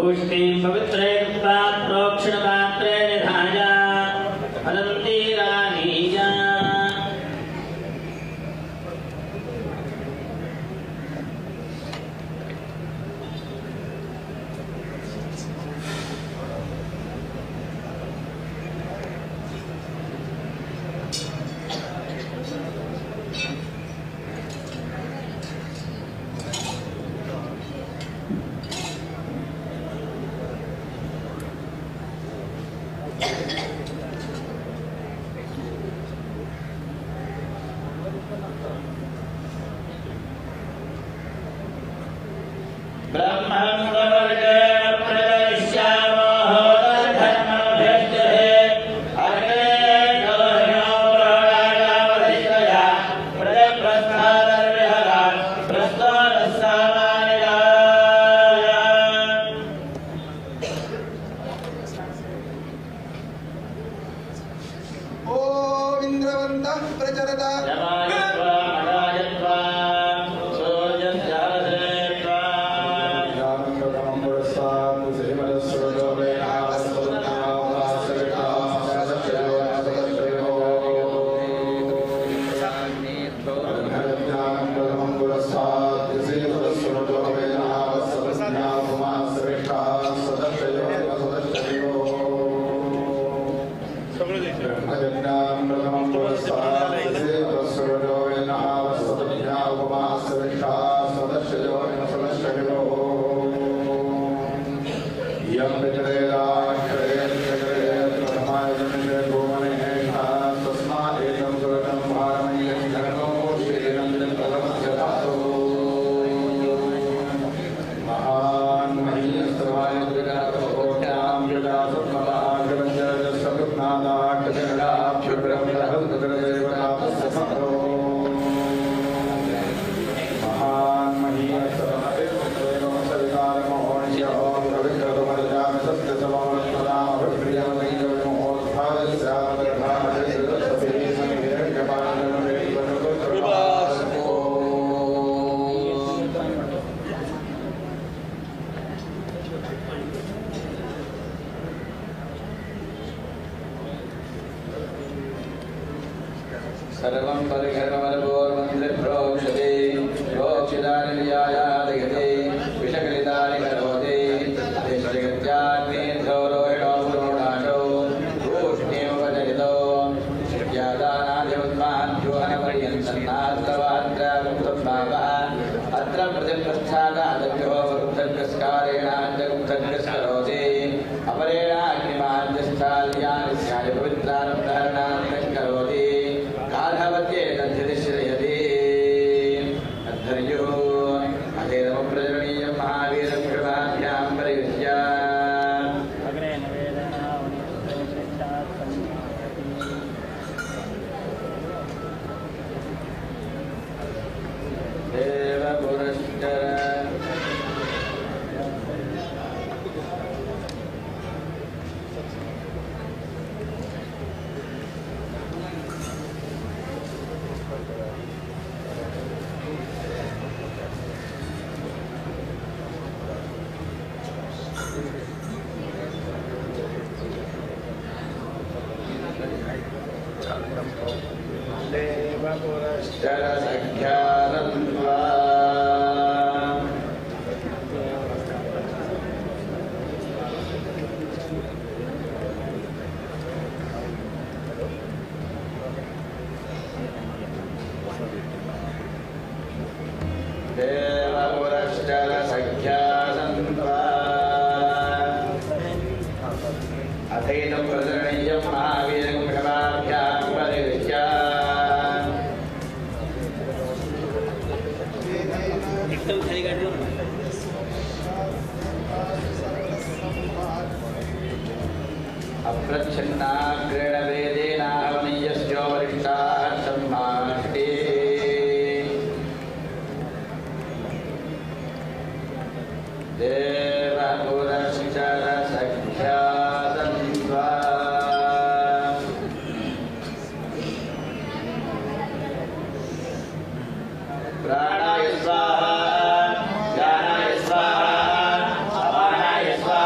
तूष्णीं पवित्रे कृत्वा प्रोक्षणपात्रे निधाय अनन्तीरानीय सर्वं परिघर्मवलपूर्वन्त्रिप्रोक्षते प्रोक्षितानि नियायादयते विषकलितानि करोति अधिष्ठिगत्याग्नेर्घोरोहिणो पुरोणाशो तूष्णीमुपजयितो शिष्यादानाद्यमुद्माद्योहनपर्यन्तन्नात्रवाद्रागुप्तभावः अत्र प्रतिप्रस्थादादभ्यो वरुद्धग्रस्कारेणाद्यगुप्तग्रस्करोति अपरेण अग्निमाद्यस्थाल्यानि स्यादि पवित्रान् धारणान् करोति कालवत्ये तद्धिश्रयति अद्धर्यो अधेरमप्रजरणीयं महावीरं कृपाभ्यां परियुज्य देवपुरश्चर देवपुरश्चर सख्यानन्वा देवपुरश्चर सख्यानन्वा अथैनं प्रजरणीयं महावीरं कृपाभ्यां परियुज्य अप्रच्छन्नाग्रणवेदेनाहवनीयस्यो वरिष्ठाः सम्माष्टे देवपुरश्चर सख्यातन्त्वा प्राणाय स्वाहा ज्ञानाय स्वाहा अपानाय स्वाहा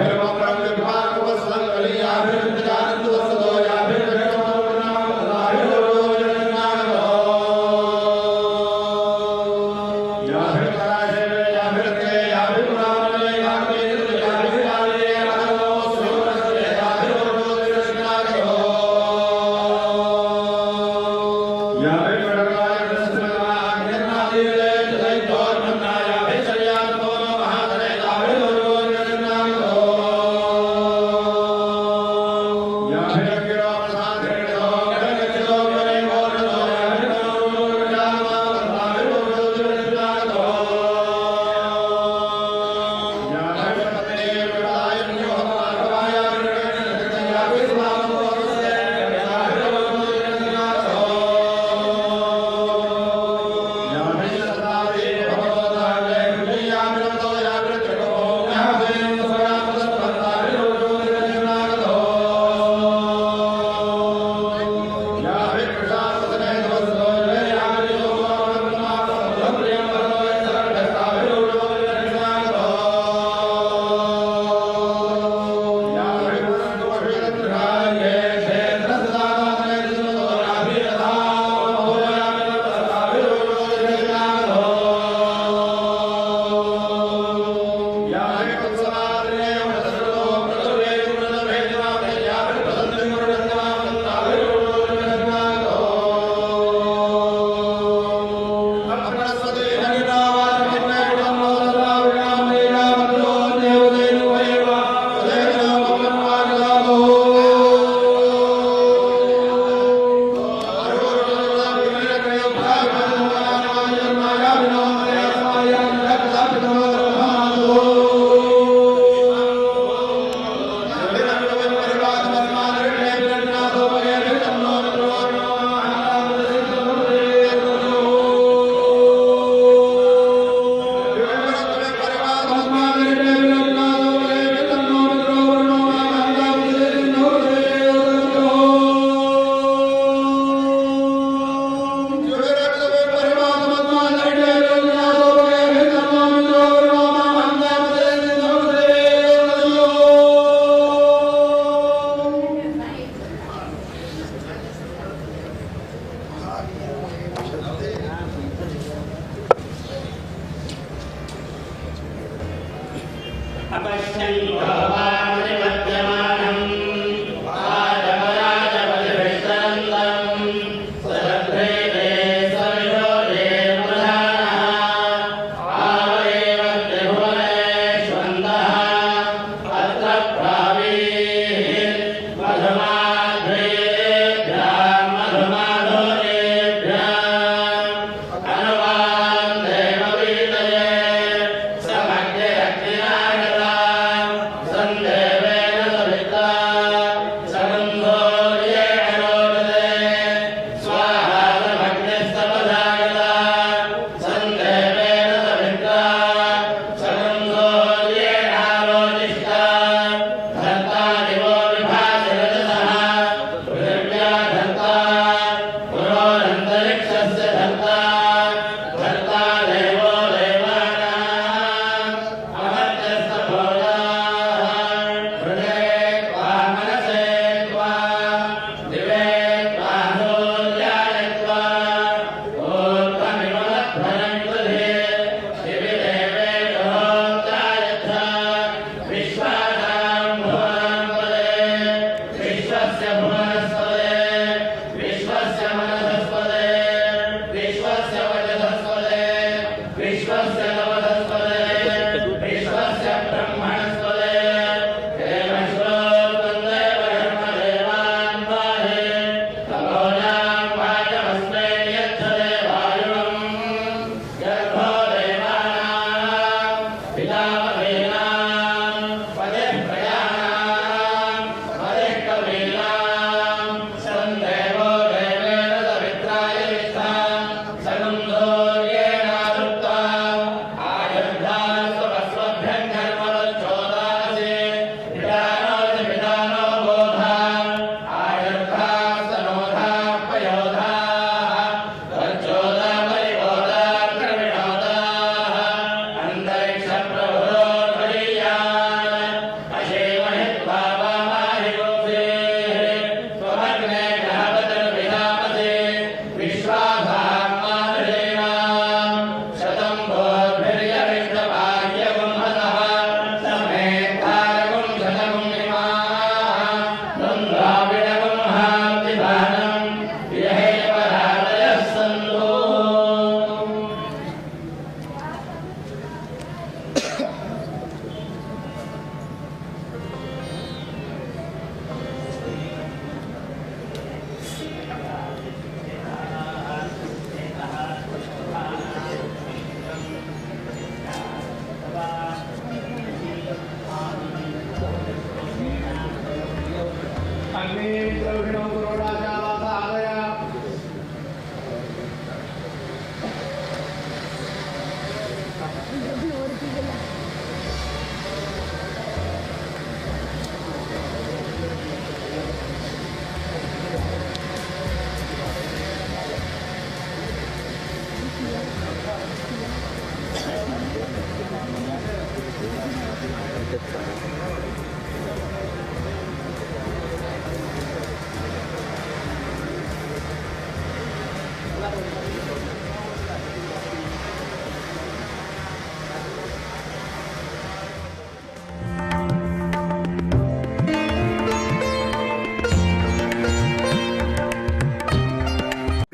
Yeah.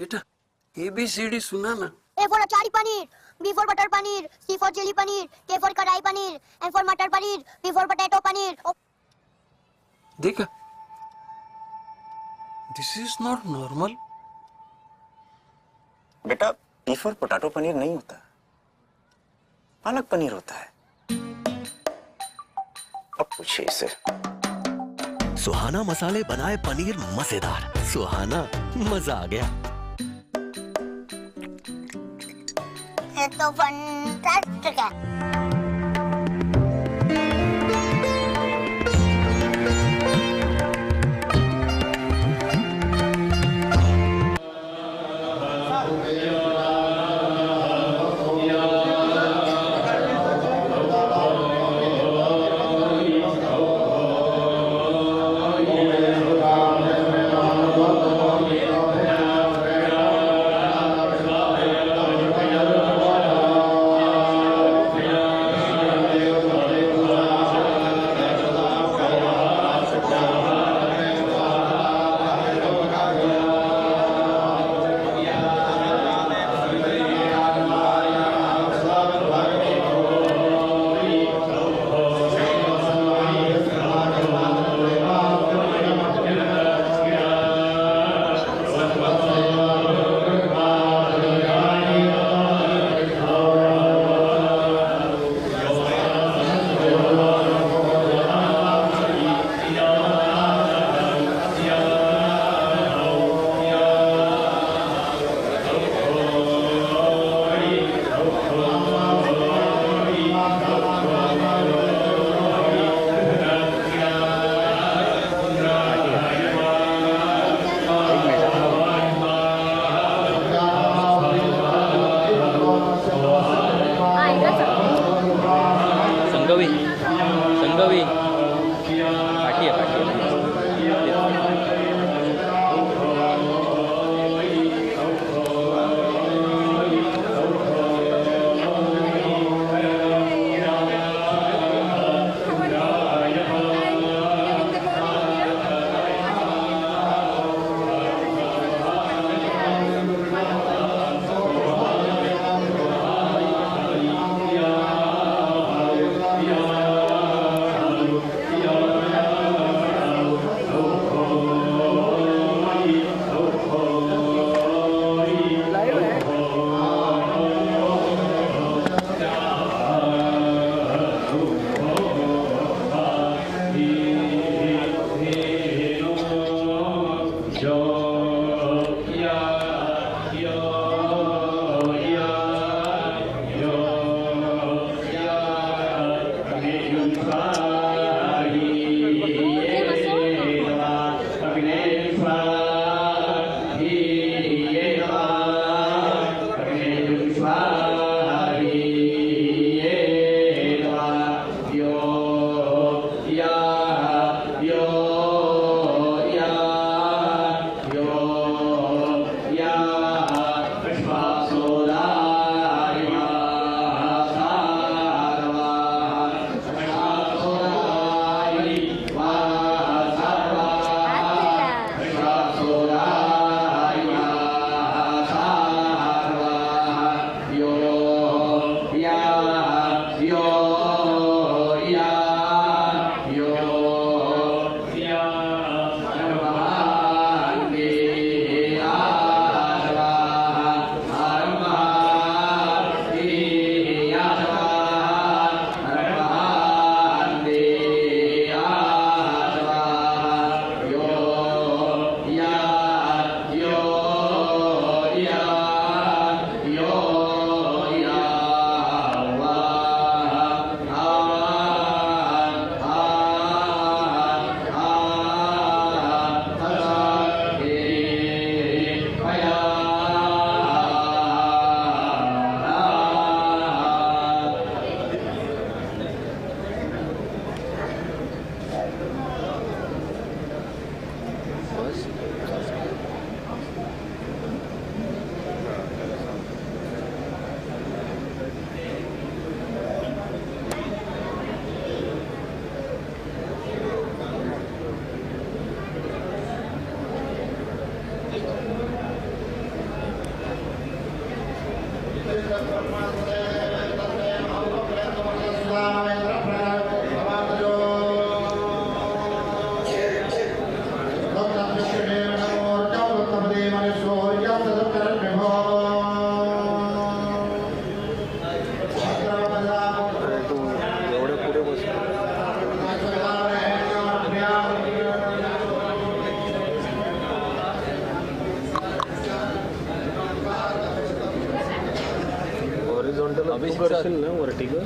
बेटा ABCD सुना ना। A for achari paneer, B for butter paneer, C for chili paneer, K for kadai paneer, M for matar paneer, P for potato paneer. Oh. देखा, दिस इज नॉट नॉर्मल। बेटा P for potato paneer नहीं होता, पालक पनीर होता है। अब पूछिए इसे। सुहाना मसाले बनाए पनीर मजेदार। सुहाना, मजा आ गया। ये तो फंटास्टिक है। संगवी पाठी आहे ஒரு டிக்கு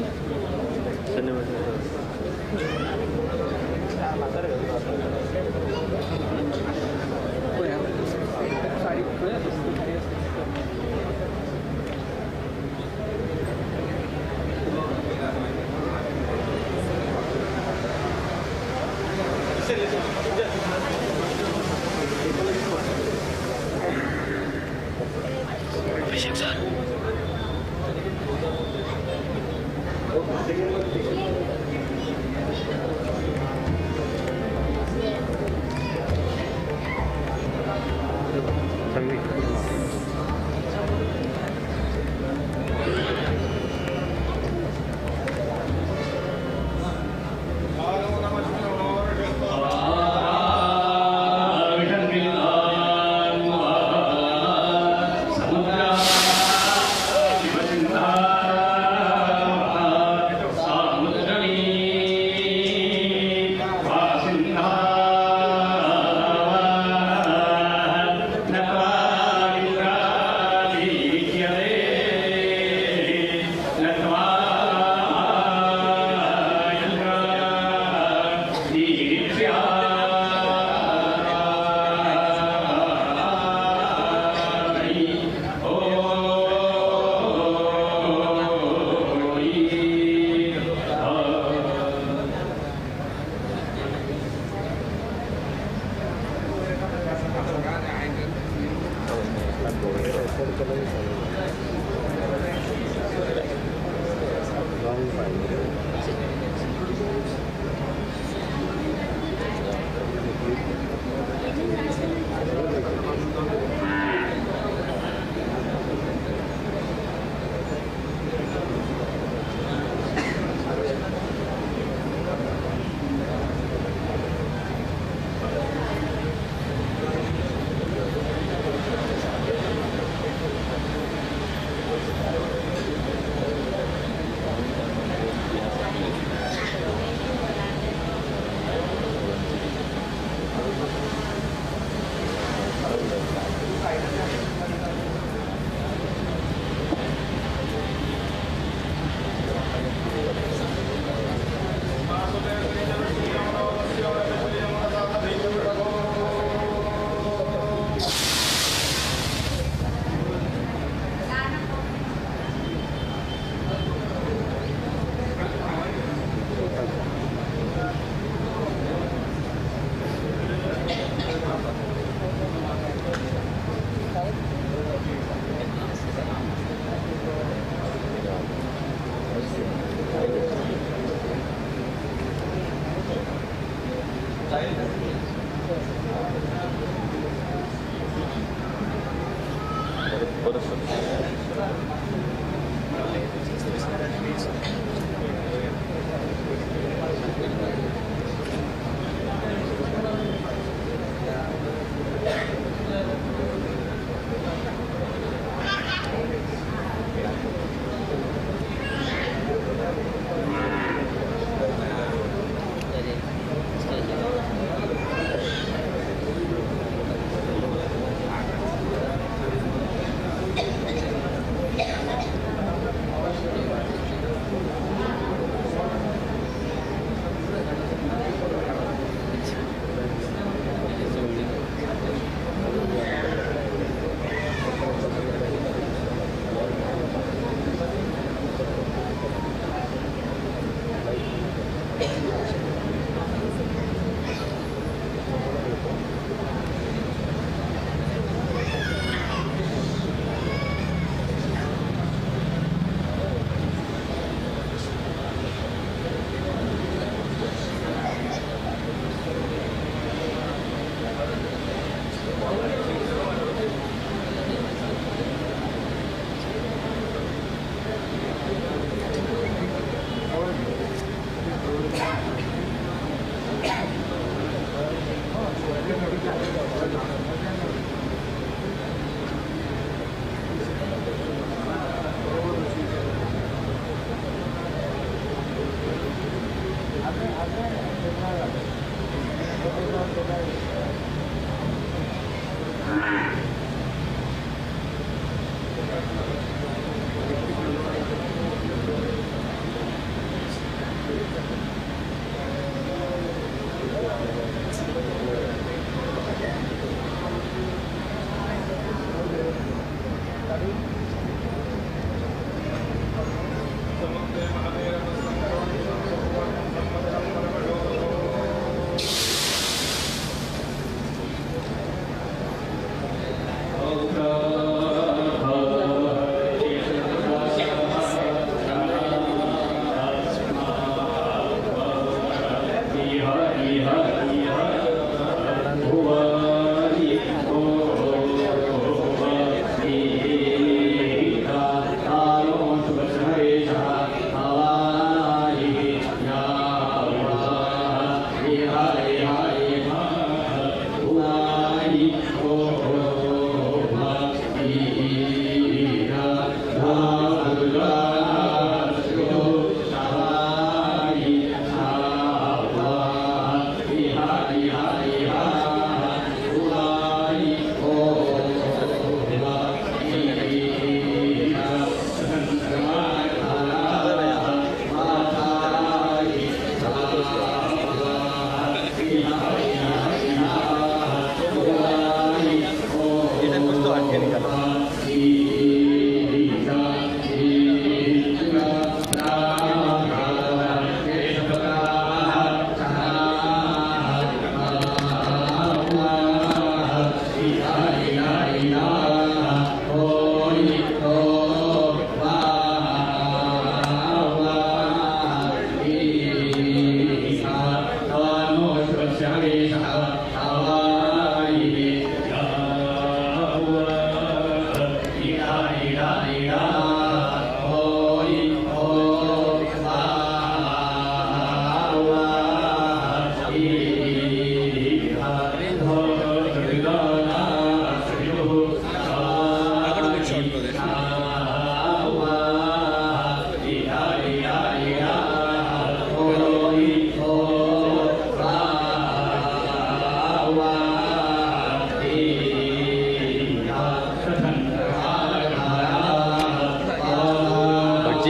अभिषेक सर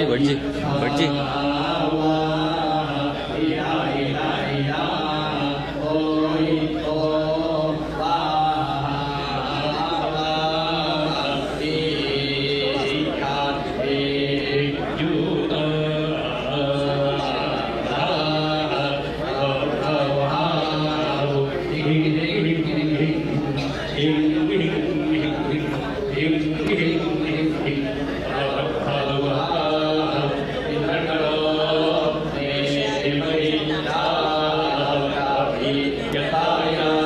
भटजी भटजी यथा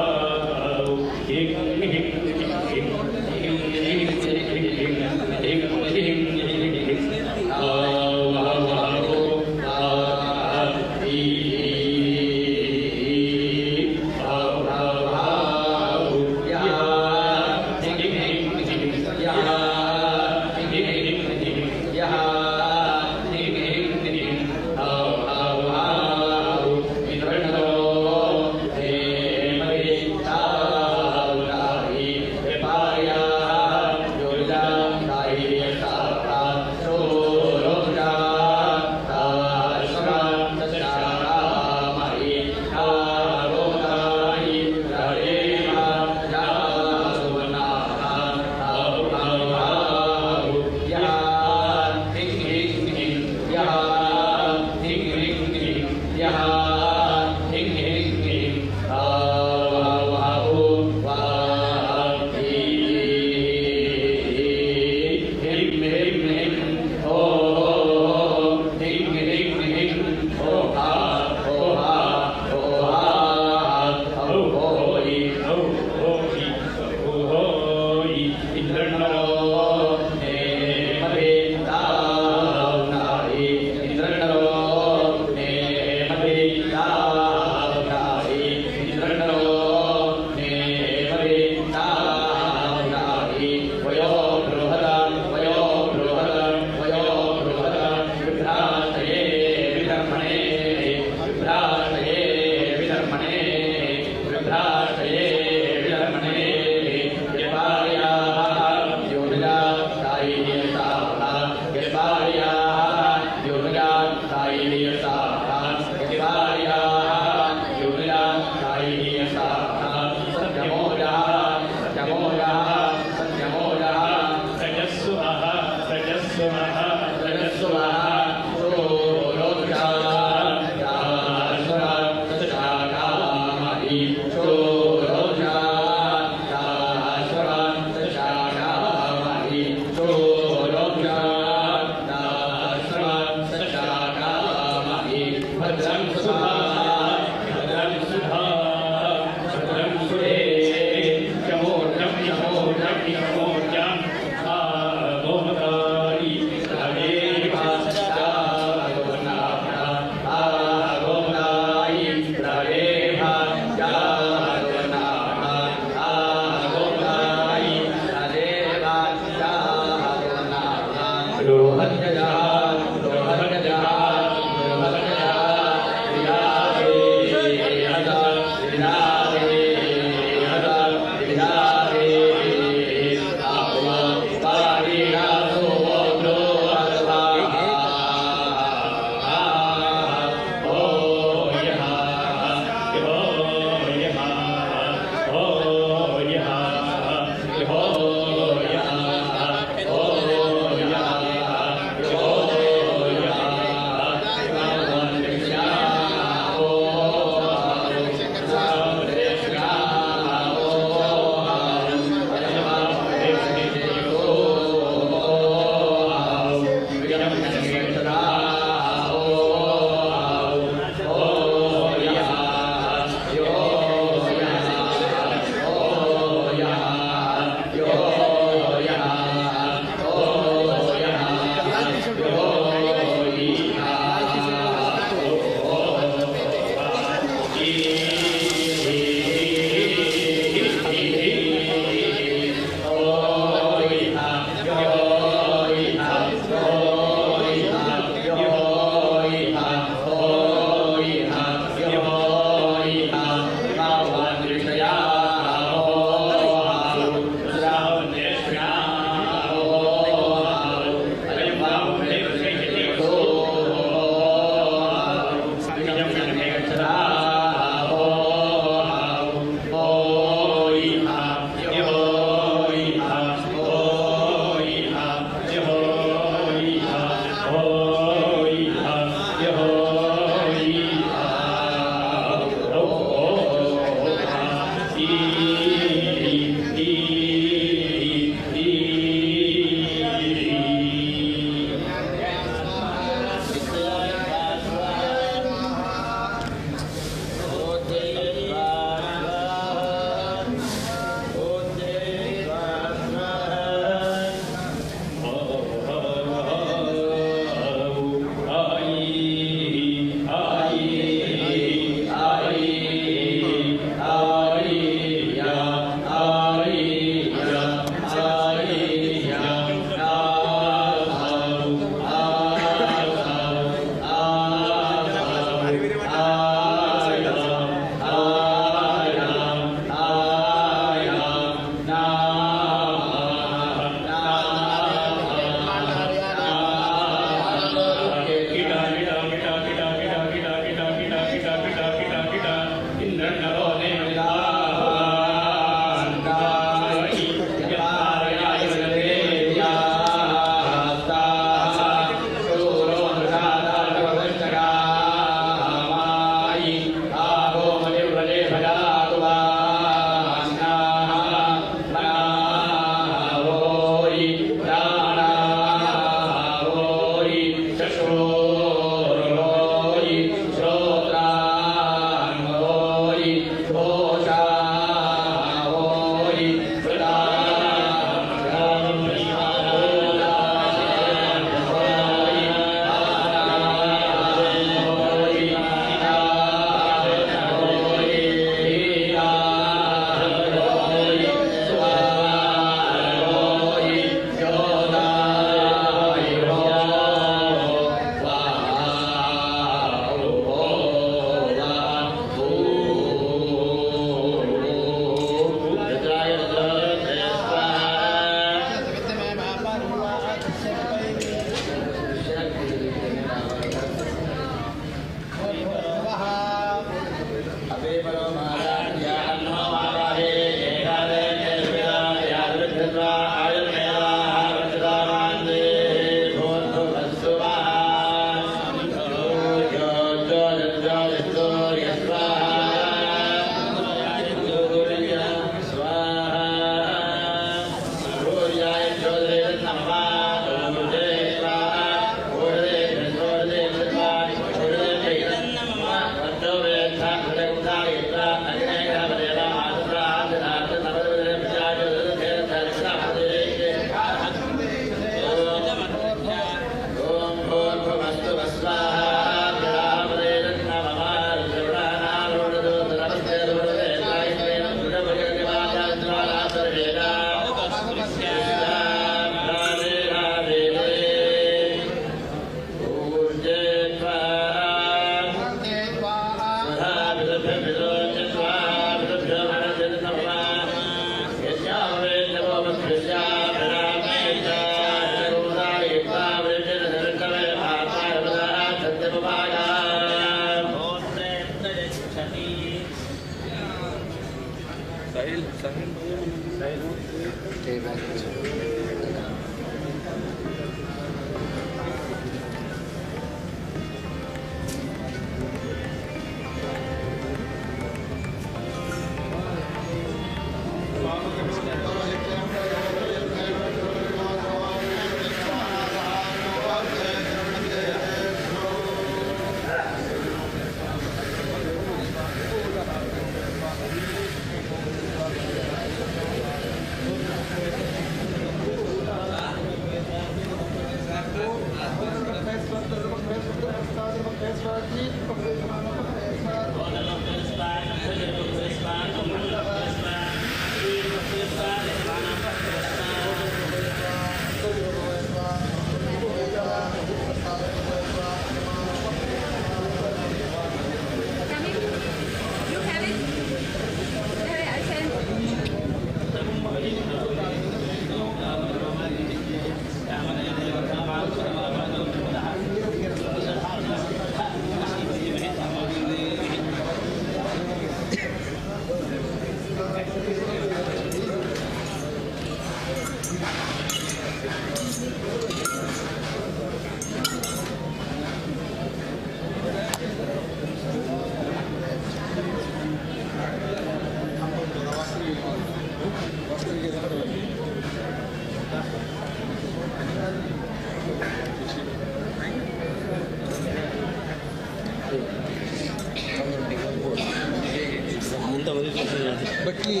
बक्की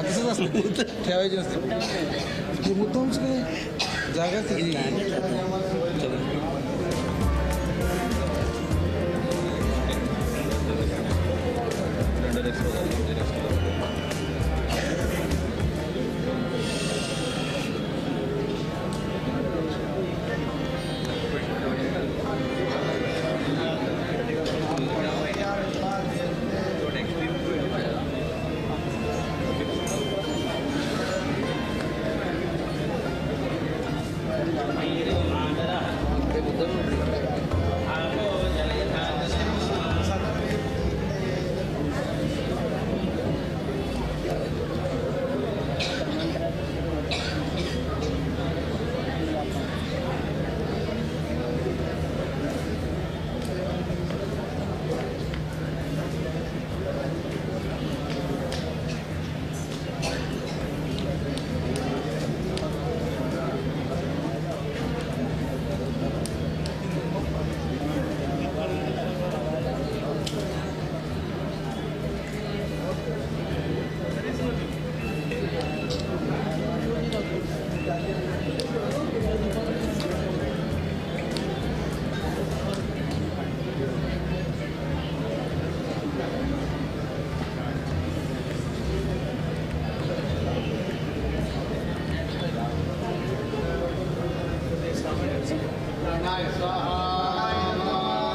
तसंच असतं ठेवायचे असते ते मुद्दामच काय जागाच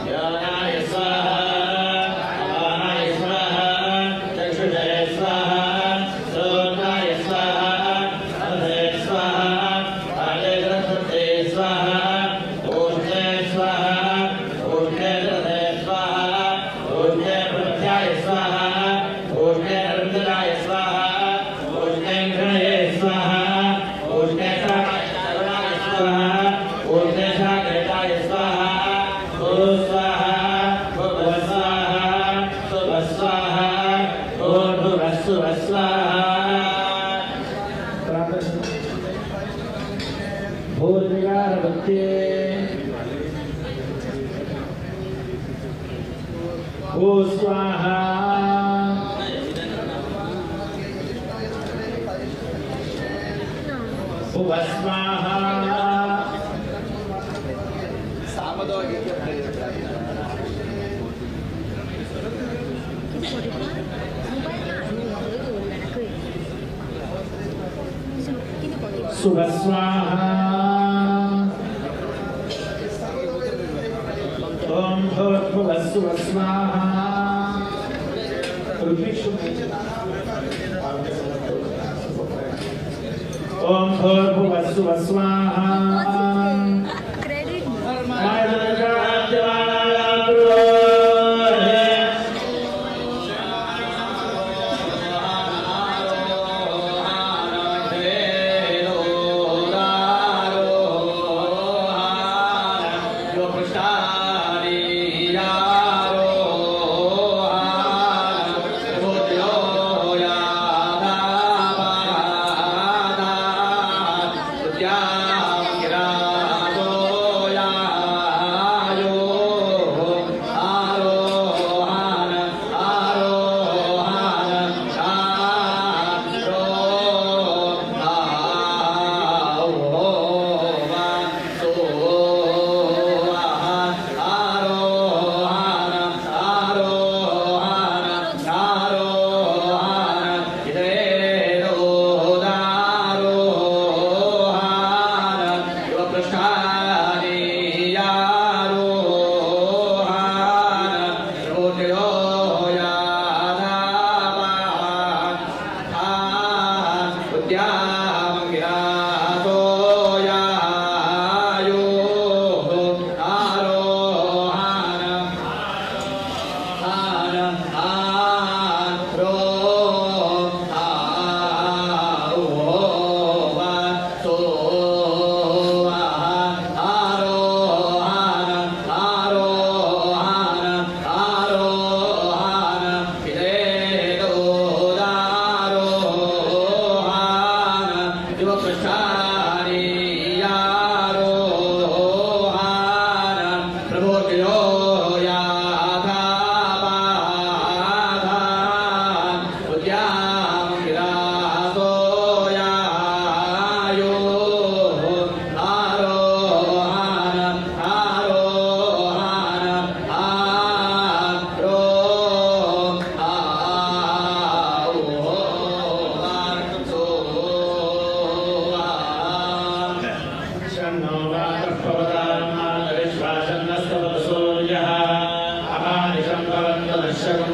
ज्ञानाय स्वाहा अपानाय स्वाहा चक्षुषे स्वाहा श्रोत्राय स्वाहा अधे स्वाहा आलेग्रसते स्वाहा ऊर्जे स्वाहा ऊर्जे रथे स्वाहा ऊर्जे प्रत्याय स्वाहा ऊर्जे नर्मदाय स्वाहा ऊर्जे घृणये स्वाहा ऊर्जे सागराय स्वाहा ऊर्जे सागराय स्वाहा स्वाहा स्वाहा भूर्विकारवत्ये भू स्वाहा भुव स्वाहा ಸಾಮದವಾಗಿ शुभ स्वाहा ओम भूर्भुवः स्वः स्वाहा ओम भूर्भुवः स्वः स्वाहा Yeah. श्याम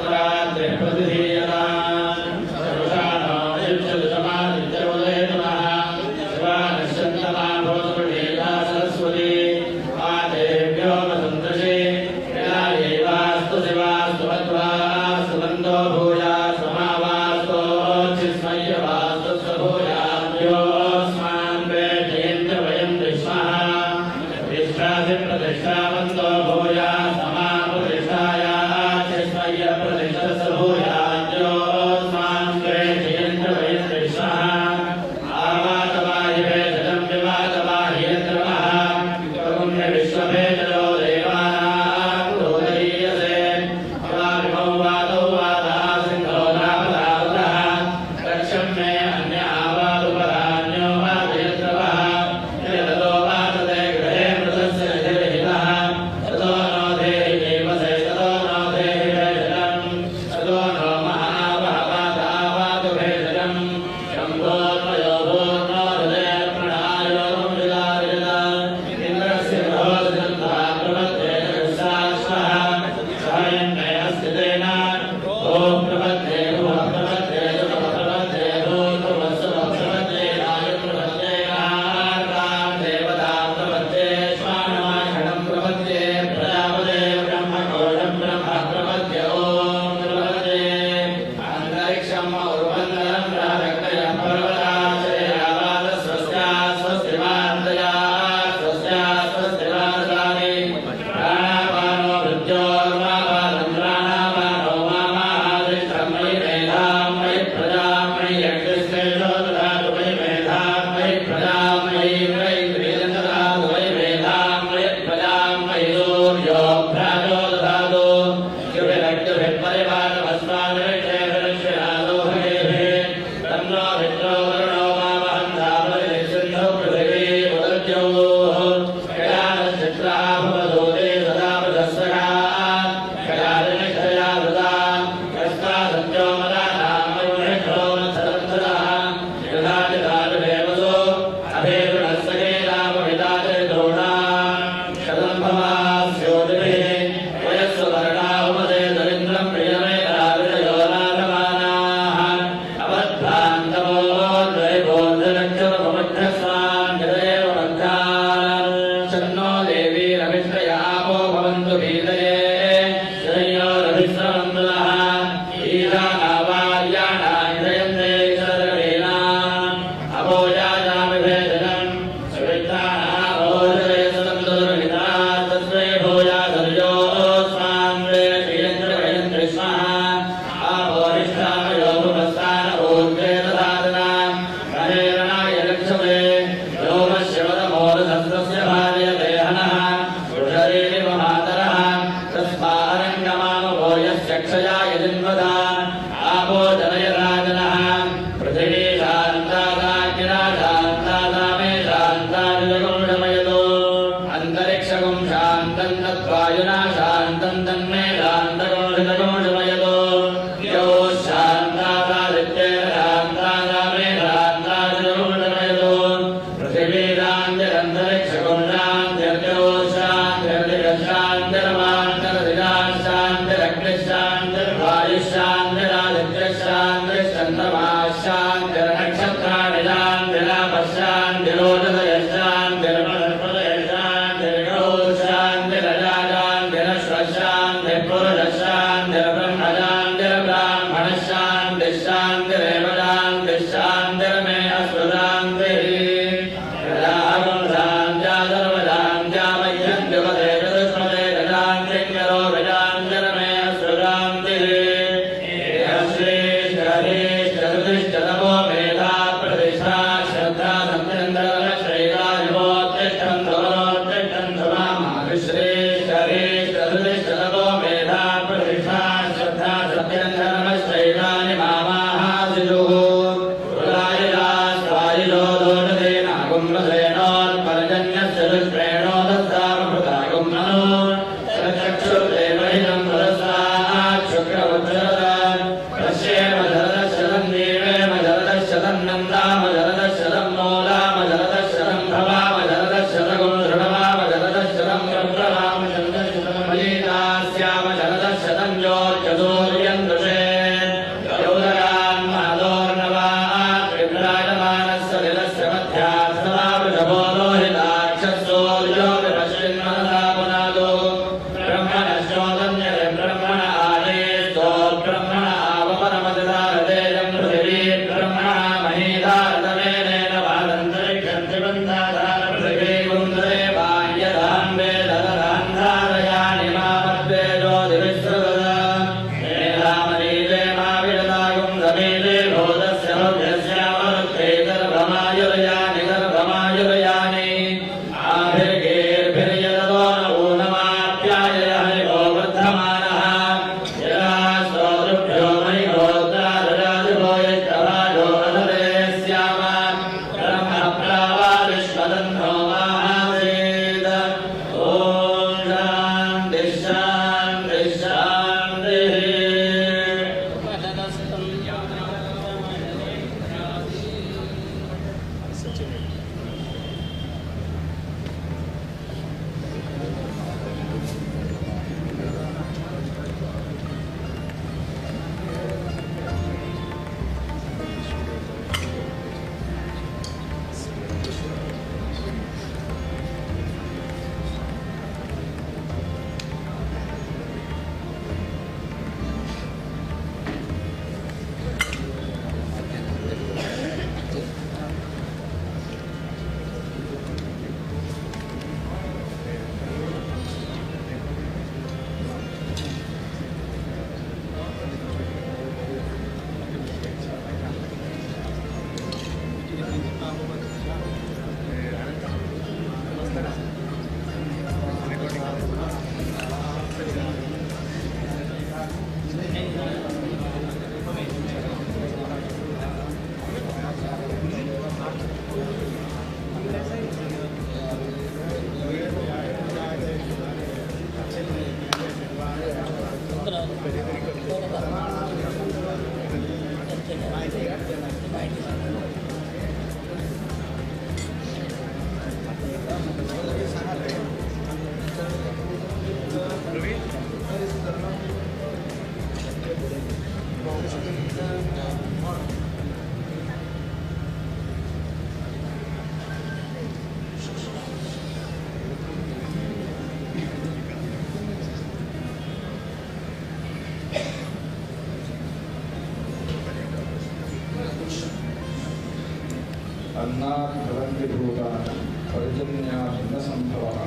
अन्नात् भवन्ति भूतानि पर्जन्यात् न सम्भवः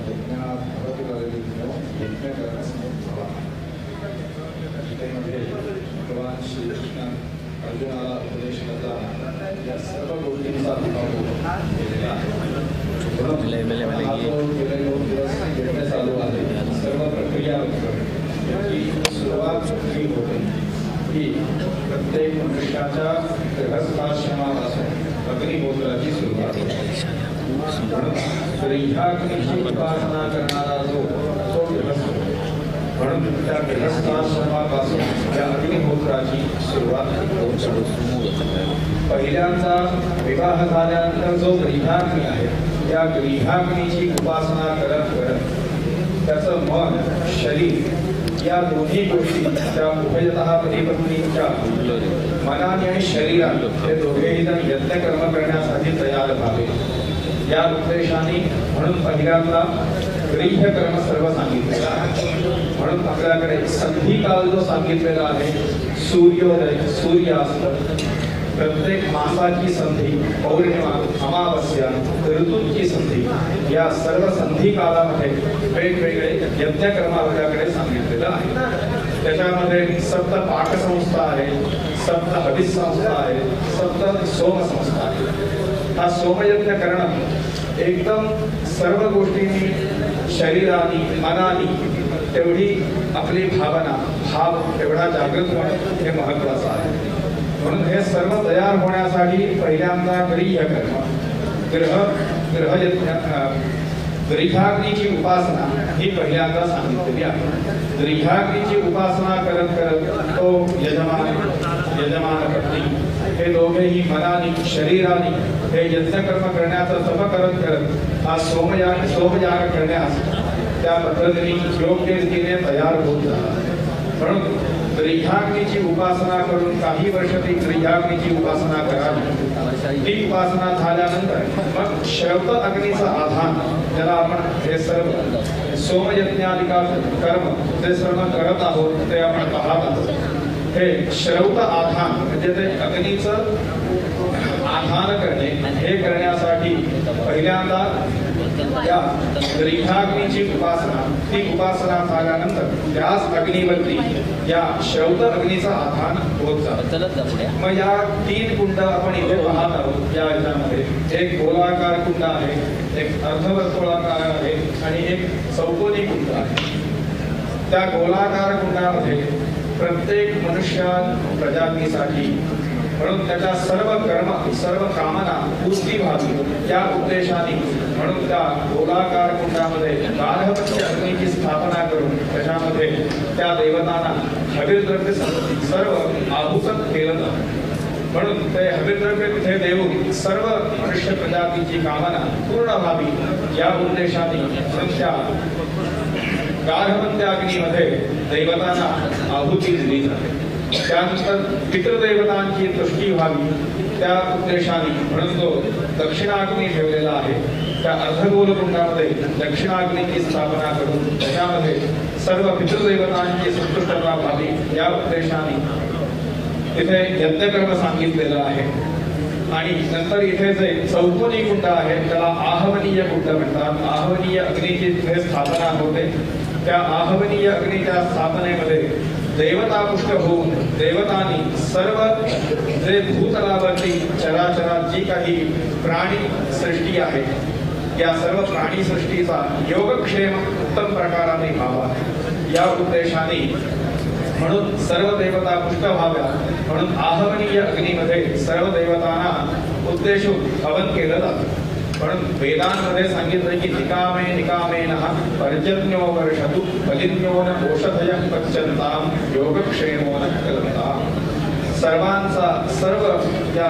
यज्ञात् भवति वैदिन्यो यज्ञकर्मसमुद्भवः। गीतेमध्ये भगवान श्रीकृष्ण अर्जुनाला उपदेश करताना या सर्व गोष्टींचा अनुभव केलेला आहे। यज्ञ चालू आहे, सर्व प्रक्रिया याची सुरुवात ही होते की प्रत्येक मनुष्याच्या गृहस्थाश्रमापासून अग्निहोत्राची सुरुवात होते। सूर्याग्नीची उपासना करणारा जो गृहस्थ, म्हणून त्या गृहस्थाश्रमापासून त्या अग्निहोत्राची सुरुवात होते। पहिल्यांदा विवाह झाल्यानंतर जो गृहाग्नी आहे, त्या गृहाग्नीची उपासना करत करत त्याचं मन, शरीर या दोन्ही गोष्टी त्या उभयतः पतिपत्नीच्या मनाने आणि शरीराने हे दोघेही जण यज्ञकर्म करण्यासाठी तयार व्हावे या उद्देशाने म्हणून पहिल्यांदा गृह्यकर्म सर्व सांगितलेला आहे। म्हणून आपल्याकडे संधिकाल जो सांगितलेला आहे, सूर्योदय, सूर्यास्त, प्रत्येक मासाची संधी, पौर्णिमा, अमावस्या, ऋतूंची संधी, या सर्व संधी कालामध्ये वेगवेगळे यज्ञकर्म आपल्याकडे सांगितलेलं आहे। त्याच्यामध्ये सप्त पाकसंस्था आहे, सप्त हविसंस्था आहे, सप्त सोमसंस्था आहे। हा सोमयज्ञ करणं एकदम सर्व गोष्टींनी, शरीरानी, मनानी तेवढी आपली भावना, भाव तेवढा जागृत होणं हे महत्त्वाचं आहे। म्हणून हे सर्व तयार होण्यासाठी पहिल्यांदा गृह्यकर्म, गृहाग्नीची उपासना ही पहिल्यांदा सांगितलेली आहे। गृहाग्नीची उपासना करत करत तो यजमान पत्नी हे दोघेही मनाने, शरीराने हे यज्ञकर्म करण्याचा तप करत करत हा सोमयाग करण्यास त्या पद्धतीने योग्य रीतीने तयार होत जातात। म्हणून त्रिह्याग्नीची उपासना करून काही वर्ष ती त्रिह्याग्नीची उपासना करावी. ती उपासना झाल्यानंतर मग श्रौत अग्नीचं आधान, ज्याला आपण हे सर्व सोमयज्ञादिका कर्म जे सर्व करत आहोत ते आपण पाहत आहोत. हे श्रौत आधान म्हणजे ते अग्नीचं आधान करणे, हे करण्यासाठी पहिल्यांदा या त्रिह्याग्नीची उपासना, ती उपासना झाल्यानंतर त्याच अग्नीवरती या श्रौत अग्नीचं आधान होत जातं. मग या 3 कुंड आपण इथे पाहत आहोत. या याच्यामध्ये एक गोलाकार कुंड आहे, एक अर्धवर्तुळाकार आहे आणि एक चौकोनी कुंड आहे. त्या गोलाकार कुंडामध्ये प्रत्येक मनुष्य प्रजातीसाठी म्हणून त्याच्या सर्व कर्म सर्व कामना पूर्ती व्हावी या उद्देशाने म्हणून त्या गोलाकार कुंडामध्ये गार्हपत्य अग्नीची स्थापना करून त्याच्यामध्ये त्या देवतांना हविर्द्रव्य सर्व आहुत केलं जातं. म्हणून ते हविर्द्रव्य तिथे देऊन सर्व मनुष्य प्रजातीची कामना पूर्ण व्हावी या उद्देशाने त्या गार्हपत्य अग्नीमध्ये देवतांना आहुती दिली जाते. त्यानंतर पितृदेवतांची तुष्टी व्हावी त्या उद्देशाने म्हणून तो दक्षिणाग्नी ठेवलेला आहे. त्या अर्धगोल कुंडामध्ये दक्षिणाग्नीची स्थापना करून त्याच्यामध्ये सर्व पितृदेवतांची संतुष्टता व्हावी या उद्देशाने तिथे यज्ञकर्म सांगितलेलं आहे. आणि नंतर इथे जे चौकोनी कुंड आहे त्याला आहवनीय कुंड म्हणतात. आहवनीय अग्नीची तिथे स्थापना होते. त्या आहवनीय अग्नीच्या स्थापनेमध्ये देवता पुष्ट होऊन देवतांनी सर्व जे भूतलावरती चराचरात जी काही प्राणी सृष्टी आहे या सर्व प्राणी सृष्टीचा योगक्षेम उत्तम प्रकाराने व्हावा या उद्देशाने म्हणून सर्व देवता पुष्ट व्हाव्या म्हणून आहवनीय अग्नीमध्ये सर्व देवतांना उद्देशून हवन केलं जातं. म्हणून वेदांमध्ये सांगितलं की निकामे निकामेनः पर्जन्यो वर्षतु बलिन्यो न औषधयः पच्यन्तां योगक्षेमो न कलन्ताम्. सर्वांचा सर्व या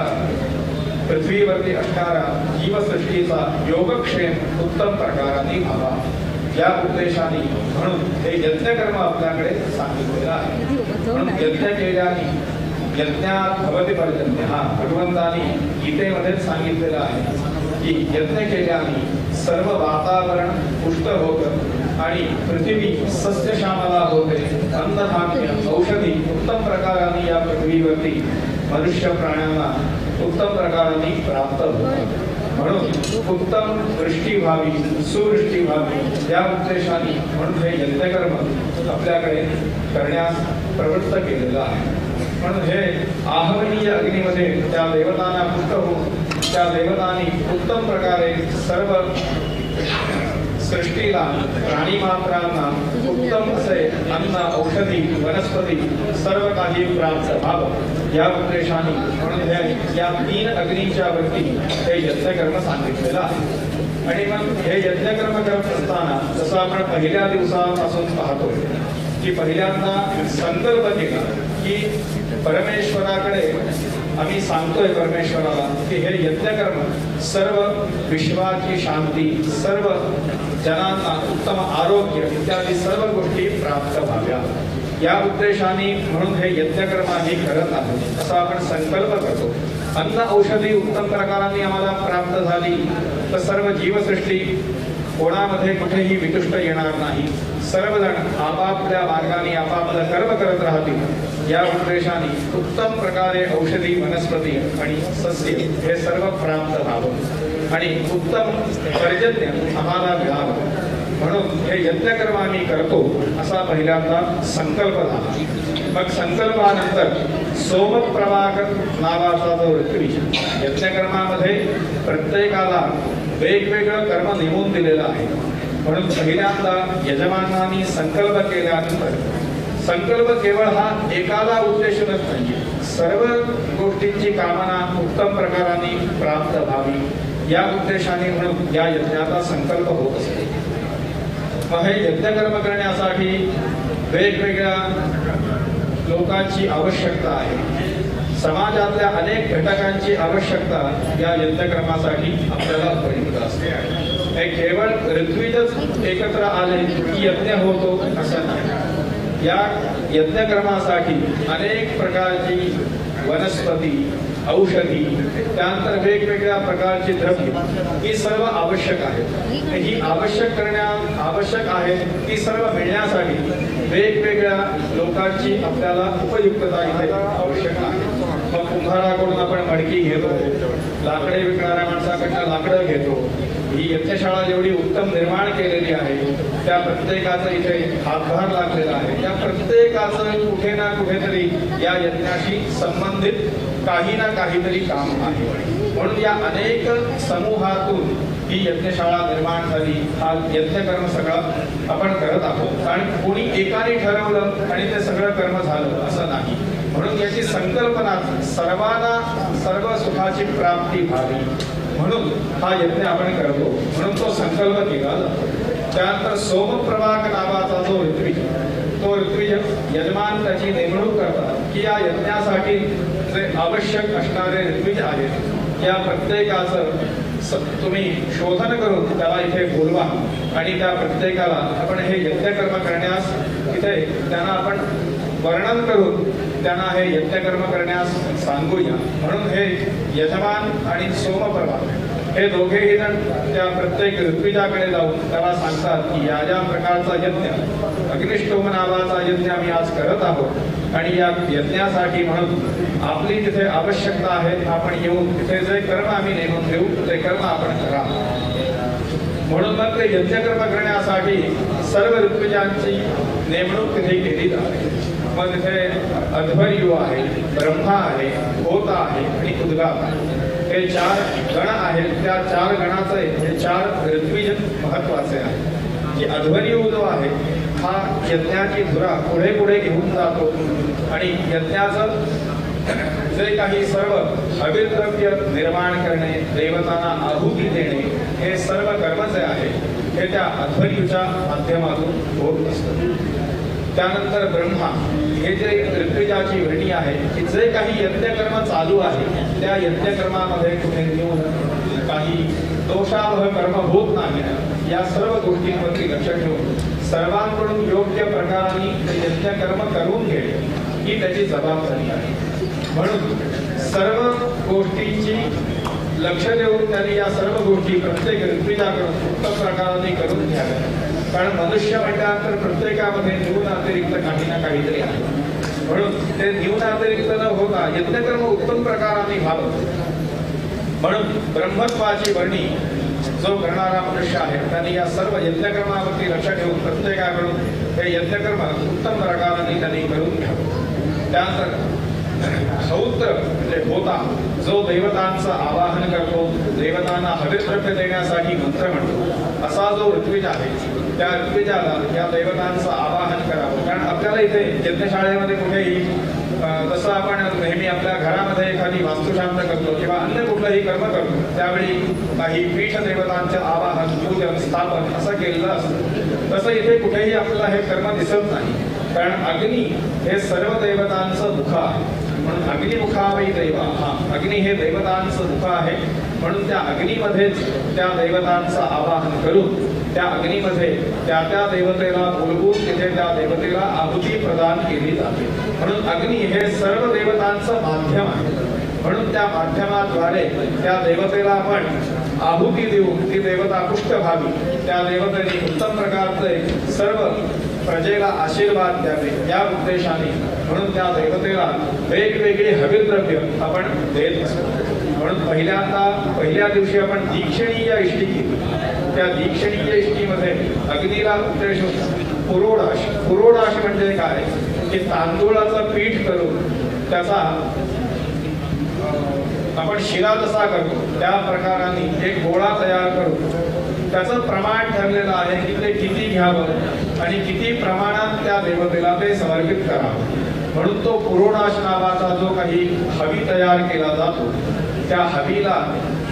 पृथ्वीवरती असणारा जीवसृष्टीचा योगक्षेम उत्तम प्रकाराने व्हावा या उद्देशाने म्हणून हे यज्ञकर्म आपल्याकडे सांगितलेलं आहे. म्हणून यज्ञ केल्याने यज्ञात भवति पर्जन्य हा भगवंतानी गीतेमध्येच सांगितलेलं आहे की यज्ञ केल्याने सर्व वातावरण पुष्ट होतं आणि पृथ्वी सस्यश्यामला होते. अन्नधान्य औषधी उत्तम प्रकाराने या पृथ्वीवरती मनुष्य प्राण्यांना उत्तम प्रकाराने प्राप्त होतात. म्हणून उत्तम वृष्टी व्हावी सुवृष्टी व्हावी या उद्देशाने म्हणून हे यज्ञकर्म आपल्याकडे करण्यास प्रवृत्त केलेलं आहे. म्हणून हे आहवनीय अग्नीमध्ये त्या देवतांना पुष्ट होऊन त्या देवतांनी उत्तम प्रकारे सर्व सृष्टीला प्राणी मात्रांना उत्तम असे अन्न औषधी वनस्पती सर्व काही प्राप्त व्हावं या उद्देशाने म्हणून हे या 3 अग्नीच्या वरती हे यज्ञकर्म सांगितलेलं आहे. आणि मग हे यज्ञकर्म करत असताना जसं आपण पहिल्या दिवसापासून पाहतोय की पहिल्यांदा संकल्प केला की परमेश्वराकडे आम्ही सांगतोय परमेश्वराला की हे यज्ञकर्म सर्व विश्वाची शांती सर्व जनांना उत्तम आरोग्य इत्यादी सर्व गोष्टी प्राप्त व्हाव्या या उद्देशाने म्हणून हे यज्ञकर्म आम्ही करत आहोत असा आपण संकल्प करतो. अन्न औषधी उत्तम प्रकाराने आम्हाला प्राप्त झाली तर सर्व जीवसृष्टी कोणामध्ये कुठेही वितुष्ट येणार नाही. सर्वजण आपापल्या मार्गाने आपापलं कर्म करत राहतील या उद्देशाने उत्तम प्रकारे औषधी वनस्पती आणि सस्य हे सर्व प्राप्त व्हावं आणि उत्तम पर्जन्य आम्हाला मिळावं म्हणून हे यज्ञकर्म आम्ही करतो असा पहिल्यांदा संकल्प झाला. मग संकल्पानंतर सोमप्रभाकर नावाचा जो ऋत्वी यज्ञकर्मामध्ये प्रत्येकाला वेगवेगळं कर्म नेमून दिलेलं आहे. म्हणून पहिल्यांदा यजमानांनी संकल्प केल्यानंतर संकल्प केवळ हा एकाला उद्देशूनच नाही सर्व गोष्टींची कामना उत्तम प्रकाराने प्राप्त व्हावी या उद्देशाने म्हणून या यज्ञाचा संकल्प होत असतो. मग हे यज्ञकर्म करण्यासाठी वेगवेगळ्या लोकांची आवश्यकता आहे. समाजातल्या अनेक घटकांची आवश्यकता या यज्ञकर्मासाठी आपल्याला परिणत असते. हे केवळ ऋत्वीजच एकत्र आले की यज्ञ होतो असं नाही या यज्ञकर्मासाठी अनेक प्रकारची वनस्पती, औषधी, त्यानंतर वेगवेगळ्या प्रकारची द्रव्य ही सर्व आवश्यक आहेत. ही आवश्यक आहे ती सर्व मिळण्यासाठी वेगवेगळ्या लोकांची आपल्याला उपयुक्तता इथे आवश्यक आहे. मग कुंभाराकडून आपण मडकी घेतो, लाकडे विकणाऱ्या माणसाकडनं लाकडं घेतो. ही यज्ञशाळा जेवढी उत्तम निर्माण केलेली आहे त्या प्रत्येकाचं इथे हातभार लागलेला आहे. त्या प्रत्येकाचं कुठे ना कुठेतरी या यज्ञाशी संबंधित काही ना काहीतरी काम आहे. म्हणून या अनेक समूहातून ही यज्ञशाळा निर्माण झाली. हा यज्ञकर्म सगळं आपण करत आहोत. आणि कोणी एकाने ठरवलं आणि ते सगळं कर्म झालं असं नाही. म्हणून याची संकल्पना सर्वांना सर्व सुखाची प्राप्ती व्हावी म्हणून हा यज्ञ आपण करतो. म्हणून तो संकल्प केला जातो. त्यानंतर सोमप्रभाग नावाचा जो ऋत्विज, तो ऋत्विज यजमान त्याची नेमणूक करतात की या यज्ञासाठी जे आवश्यक असणारे ऋत्विज आहेत या प्रत्येकाचं तुम्ही शोधन करून त्याला इथे बोलवा आणि त्या प्रत्येकाला आपण हे यज्ञकर्म करण्यास इथे त्यांना आपण वर्णन करून त्यांना हे यज्ञकर्म करण्यास सांगूया. म्हणून हे यजमान आणि सोमप्रभा हे दोघेही जण त्या प्रत्येक ऋत्विजाकडे जाऊन त्याला सांगतात की या ज्या प्रकारचा यज्ञ, अग्निष्टोम नावाचा यज्ञ आम्ही आज करत आहोत आणि या यज्ञासाठी म्हणून आपली तिथे आवश्यकता आहे. आपण येऊन तिथे जे कर्म आम्ही नेमून देऊ ते कर्म आपण करा. म्हणून मग ते यज्ञकर्म करण्यासाठी सर्व ऋत्विजांची नेमणूक तिथे केली जाते. मग तिथे अध्वर्यू आहे, ब्रह्मा आहे, होता आहे आणि उद्गात आहे. हे 4 गण आहेत. त्या 4 गणाचे हे 4 ऋत्विज महत्वाचे आहेत. की अध्वर्यू जो आहे हा यज्ञाची धुरा पुढे पुढे घेऊन जातो आणि यज्ञाचं जे काही सर्व हविर्द्रव्य निर्माण करणे, देवतांना आहुती देणे हे सर्व कर्म जे आहे हे त्या अध्वर्यूच्या माध्यमातून होत असतं. त्यानंतर ब्रह्मा हे जे ऋत्विजाची वृणी आहे की जे काही यज्ञकर्म चालू आहे त्या यज्ञकर्मामध्ये कुठे येऊन काही दोषावह कर्म होत नाही या सर्व गोष्टींवरती लक्ष ठेवून सर्वांकडून योग्य प्रकाराने यज्ञकर्म करून घेणे ही त्याची जबाबदारी आहे. म्हणून सर्व गोष्टींची लक्ष देऊन त्यांनी या सर्व गोष्टी प्रत्येक ऋत्विजाकडून उत्तम प्रकाराने करून घ्याव्या. कारण मनुष्य म्हटल्यानंतर प्रत्येकामध्ये न्यून अतिरिक्त काही ना काहीतरी आहे. म्हणून ते न्यून अतिरिक्त न होता यज्ञकर्म उत्तम प्रकाराने व्हावं म्हणून ब्रह्मत्वाची वर्णी जो करणारा मनुष्य आहे त्यांनी या सर्व यज्ञकर्मावरती लक्ष ठेवून प्रत्येकाकडून हे यज्ञकर्म उत्तम प्रकाराने त्यांनी करून घ्यावं. त्यानंतर सौत्र म्हणजे होता जो देवतांचं आवाहन करतो, देवतांना हविर्द्रव्य देण्यासाठी मंत्र म्हणतो असा जो ऋत्विज आहे त्या ऋत्विजाला या देवतांचं आवाहन करावं. कारण आपल्याला इथे यज्ञशाळेमध्ये कुठेही जसं आपण नेहमी आपल्या घरामध्ये एखादी वास्तुशांत करतो किंवा अन्य कुठलंही कर्म करतो त्यावेळी काही पीठ देवतांचे आवाहन, पूजन, स्थापन असं केलेलं असतं. तसं इथे कुठेही आपल्याला हे कर्म दिसत नाही. कारण अग्नी हे सर्व देवतांचं मुख आहे. म्हणून अग्निमुखावै देवा, हा अग्नी हे देवतांचं मुख आहे. म्हणून त्या अग्नीमध्येच त्या देवतांचं आवाहन करून त्या अग्नीमध्ये त्या त्या देवतेला बोलवून तिथे त्या देवतेला आहुती प्रदान केली जाते. म्हणून अग्नी हे सर्व देवतांचं माध्यम आहे. म्हणून त्या माध्यमाद्वारे त्या देवतेला आपण आहुती देऊन ती देवता पुष्ट व्हावी, त्या देवतेने उत्तम प्रकारचे सर्व प्रजेला आशीर्वाद द्यावे या उद्देशाने म्हणून त्या देवतेला वेगवेगळी हविर्द्रव्य आपण देत असतो. म्हणून पहिल्या दिवशी आपण दीक्षणीय इष्टी केली. त्या दीक्षणीय इष्टीमध्ये अग्नीला उद्देश होता पुरोडाश. पुरोडाश म्हणजे काय की तांदूळाचं पीठ करून त्याचा आपण शिरा जसा करतो त्या प्रकाराने एक गोळा तयार करून त्याचं प्रमाण ठरलेलं आहे की ते किती घ्यावं आणि किती प्रमाणात त्या देवतेला ते समर्पित करावं. म्हणून तो पुरोडाश नावाचा जो काही हवी तयार केला जातो त्या हवीला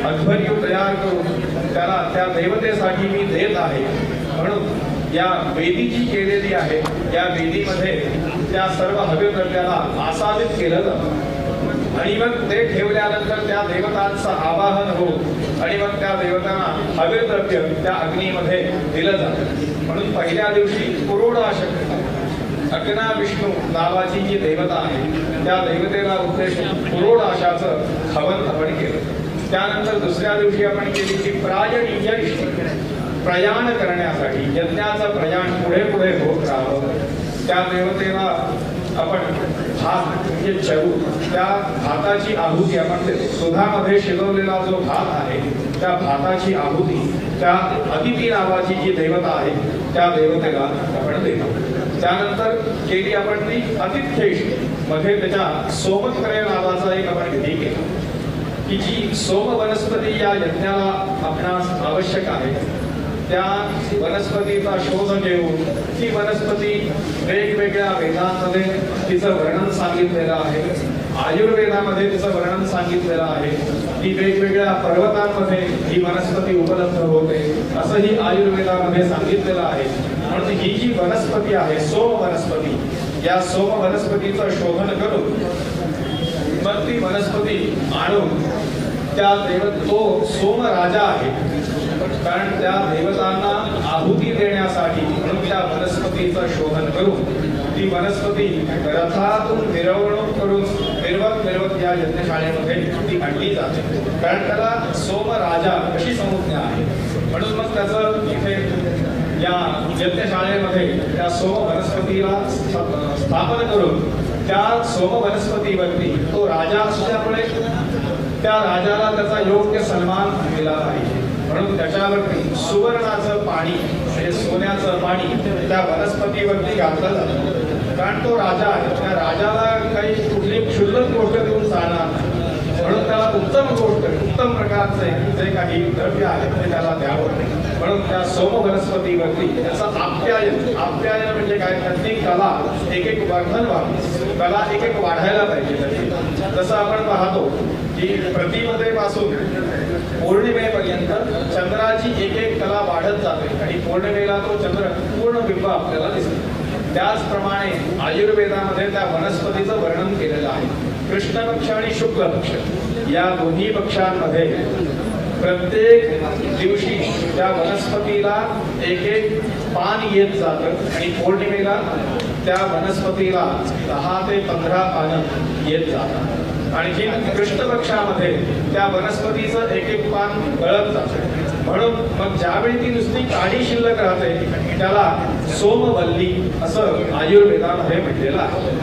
अध्वर्यू तयार करून त्याला त्या देवतेसाठी मी देत आहे. म्हणून या वेदी जी केलेली आहे या वेदीमध्ये त्या सर्व हविद्रव्याला आसादित केलं जातं आणि मग ते ठेवल्यानंतर त्या देवतांचं आवाहन होत आणि मग त्या देवतांना हविर्द्रव्य त्या अग्नीमध्ये दिलं जातं. म्हणून पहिल्या दिवशी पुरोडाश अग्ना विष्णू नावाची जी देवता आहे त्या देवतेला उद्देशून पुरोडाशाचं हवन आपण केलं. त्यानंतर दुसऱ्या दिवशी आपण केली की प्रायणीय इष्टी, प्रयाण करण्यासाठी यज्ञाचं प्रयाण पुढे पुढे होत राहावं त्या देवतेला आपण भात म्हणजे चरू, त्या भाताची आहुती आपण देतो. दुधामध्ये शिजवलेला जो भात आहे त्या भाताची आहुती त्या अदिती नावाची जी देवता आहे त्या देवतेला आपण देतो. त्यानंतर केली आपण ती अतिथ्येष्टी, मध्ये त्याच्या सोमत्रय नावाचा एक आपण विधी केला की जी सोम वनस्पती या यज्ञाला आपणास आवश्यक आहे त्या वनस्पतीचा शोध घेऊन ती वनस्पती वेगवेगळ्या वेदांमध्ये तिचं वर्णन सांगितलेलं आहे. आयुर्वेदामध्ये तिचं वर्णन सांगितलेलं आहे. ती वेगवेगळ्या पर्वतांमध्ये ही वनस्पती उपलब्ध होते असंही आयुर्वेदामध्ये सांगितलेलं आहे. म्हणून ही जी वनस्पती आहे सोम वनस्पती, या सोम वनस्पतीचं शोधन करून मग ती वनस्पती आणून त्या तो सोम राजा आहे कारण त्या देवतांना आहुती देण्यासाठी म्हणून त्या वनस्पतीचं शोधन करून ती वनस्पती रथातून मिरवणूक करून मिरवत या यज्ञशाळेमध्ये ती आणली जाते. कारण त्याला सोम राजा अशी संज्ञा आहे. म्हणून मग त्याचं इथे या यज्ञशाळेमध्ये त्या सोम वनस्पतीला स्थापन करून त्या सोम वनस्पतीवरती तो राजा असल्यामुळे त्या राजाला त्याचा योग्य सन्मान दिला पाहिजे. म्हणून त्याच्यावरती सुवर्णाचं पाणी म्हणजे सोन्याचं पाणी त्या वनस्पतीवरती घातलं जातं. कारण तो राजा आहे, त्या राजाला काही कुठली क्षुल्लक गोष्ट देऊन चालणार नाही. म्हणून त्याला उत्तम गोष्ट, उत्तम प्रकारचे जे काही द्रव्य आहे ते त्याला द्यावं. म्हणून त्या सोम वनस्पतीवरती त्याचं आप्यायन म्हणजे काय, त्याची कला एक एक वर्धन व्हावी, कला एक एक वाढायला पाहिजे. जसं आपण पाहतो की प्रतिपदे पासून पौर्णिमेपर्यंत चंद्राची एक एक कला वाढत जाते आणि पौर्णिमेला तो चंद्र पूर्ण बिंब आपल्याला दिसतो. त्याचप्रमाणे आयुर्वेदामध्ये त्या वनस्पतीचं वर्णन केलेलं आहे. कृष्ण पक्ष आणि शुक्ल पक्ष या दोन्ही पक्षांमध्ये प्रत्येक दिवशी त्या वनस्पतीला एक एक पान येत जातं आणि पौर्णिमेला त्या वनस्पतीला 10 ते 15 पानं येत जातात. आणखी कृष्ण पक्षामध्ये त्या वनस्पतीचं एक एक पान गळत जातं. म्हणून मग ज्यावेळी ती नुसती काडी शिल्लक राहते त्याला सोमवल्ली असं आयुर्वेदामध्ये म्हटलेलं आहे.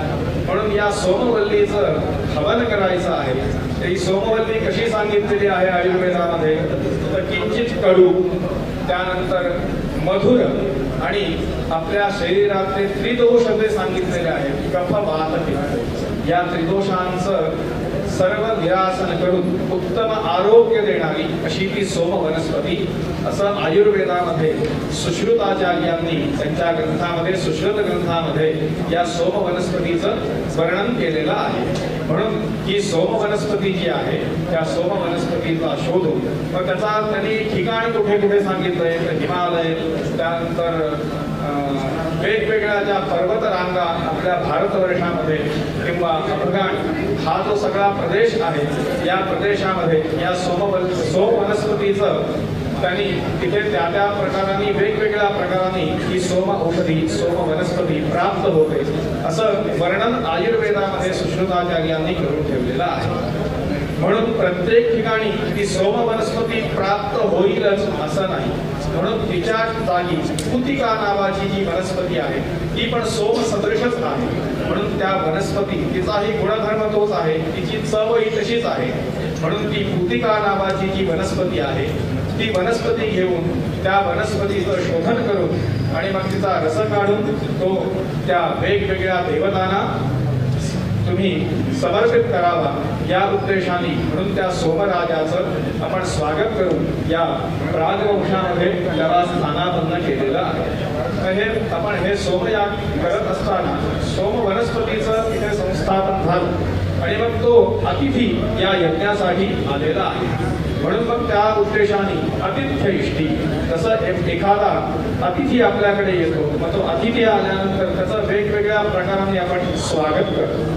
म्हणून या सोमवल्लीचं हवन करायचं आहे. ही सोमवल्ली कशी सांगितलेली आहे आयुर्वेदामध्ये, तर किंचित कडू, त्यानंतर मधुर आणि आपल्या शरीरातले त्रिदोष ते सांगितलेले आहेत. कफ वात पित्त या त्रिदोषांचं सर्व निरासन करून उत्तम आरोग्य देणारी अशी ती सोम वनस्पती असं आयुर्वेदामध्ये सुश्रुताचार्यांनी त्यांच्या ग्रंथामध्ये सुश्रुत ग्रंथामध्ये या सोम वनस्पतीचं वर्णन केलेलं आहे. म्हणून ही सोम वनस्पती जी आहे त्या सोम वनस्पतीचा शोध मग त्याचा त्यांनी ठिकाण कुठे कुठे सांगितलंय, तर हिमालय, त्यानंतर वेगवेगळ्या ज्या पर्वत रांगा आपल्या भारतवर्षामध्ये किंवा अफगाण हा जो सगळा प्रदेश आहे या प्रदेशामध्ये या सोम वनस्पतीचं त्यांनी तिथे त्या त्या प्रकारांनी वेगवेगळ्या प्रकारांनी ही सोम औषधी सोम वनस्पती प्राप्त होते असं वर्णन आयुर्वेदामध्ये सुश्रुताचार्यांनी करून ठेवलेलं आहे. म्हणून प्रत्येक ठिकाणी ती सोम वनस्पती प्राप्त होईलच असं नाही. म्हणून तिच्या जागी कुतिका नावाची जी वनस्पती आहे ती पण सोम सदृशच आहे. म्हणून त्या वनस्पती तिचाही गुणधर्म तोच आहे, तिची चवही तशीच आहे. म्हणून ती कुतिका नावाची जी वनस्पती आहे ती वनस्पती घेऊन त्या वनस्पतीचं शोधन करून आणि मग तिचा रस काढून तो त्या वेगवेगळ्या देवतांना तुम्ही समर्पित करावा या उद्देशाने म्हणून त्या सोमराजाचं आपण स्वागत करून या राजवंशामध्ये त्याला स्थानापन्न केलेलं आहे. आपण हे सोमयाग करत असताना सोम वनस्पतीचं इथे संस्थापन झालं आणि मग तो अतिथी या यज्ञासाठी आलेला आहे. म्हणून मग त्या उद्देशाने आतिथ्य इष्टी, तसं एखादा अतिथी आपल्याकडे येतो मग तो अतिथी आल्यानंतर त्याचं वेगवेगळ्या प्रकाराने आपण स्वागत करतो.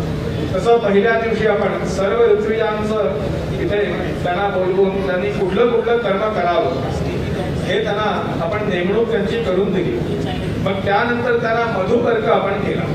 तसं पहिल्या दिवशी आपण सर्व ऋत्विजांचं इथे त्यांना बोलवून त्यांनी कुठलं कर्म करावं हे त्यांना आपण नेमणूक त्यांची करून दिली. मग त्यानंतर त्यांना मधुपर्क आपण केला.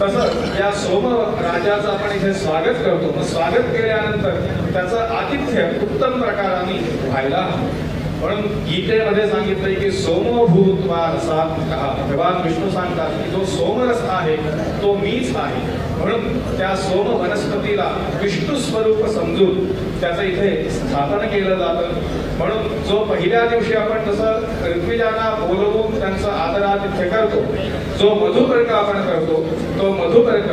तसंच या सोम राजाचं आपण इथे स्वागत करतो. मग स्वागत केल्यानंतर त्याचं आतिथ्य उत्तम प्रकाराने व्हायला हवं. म्हणून गीतेमध्ये सांगितलंय की सोमो भूत्वा रसात कहा. भगवान विष्णू सांगतात की जो सोमरस आहे तो मीच आहे. म्हणून त्या सोम वनस्पतीला विष्णू स्वरूप समजून त्याचं इथे स्थापन केलं जातं. म्हणून जो पहिल्या दिवशी आपण जसं ऋत्विजांना बोलवून त्यांचं आदरातिथ्य करतो, जो मधुपर्क आपण करतो तो मधुपर्क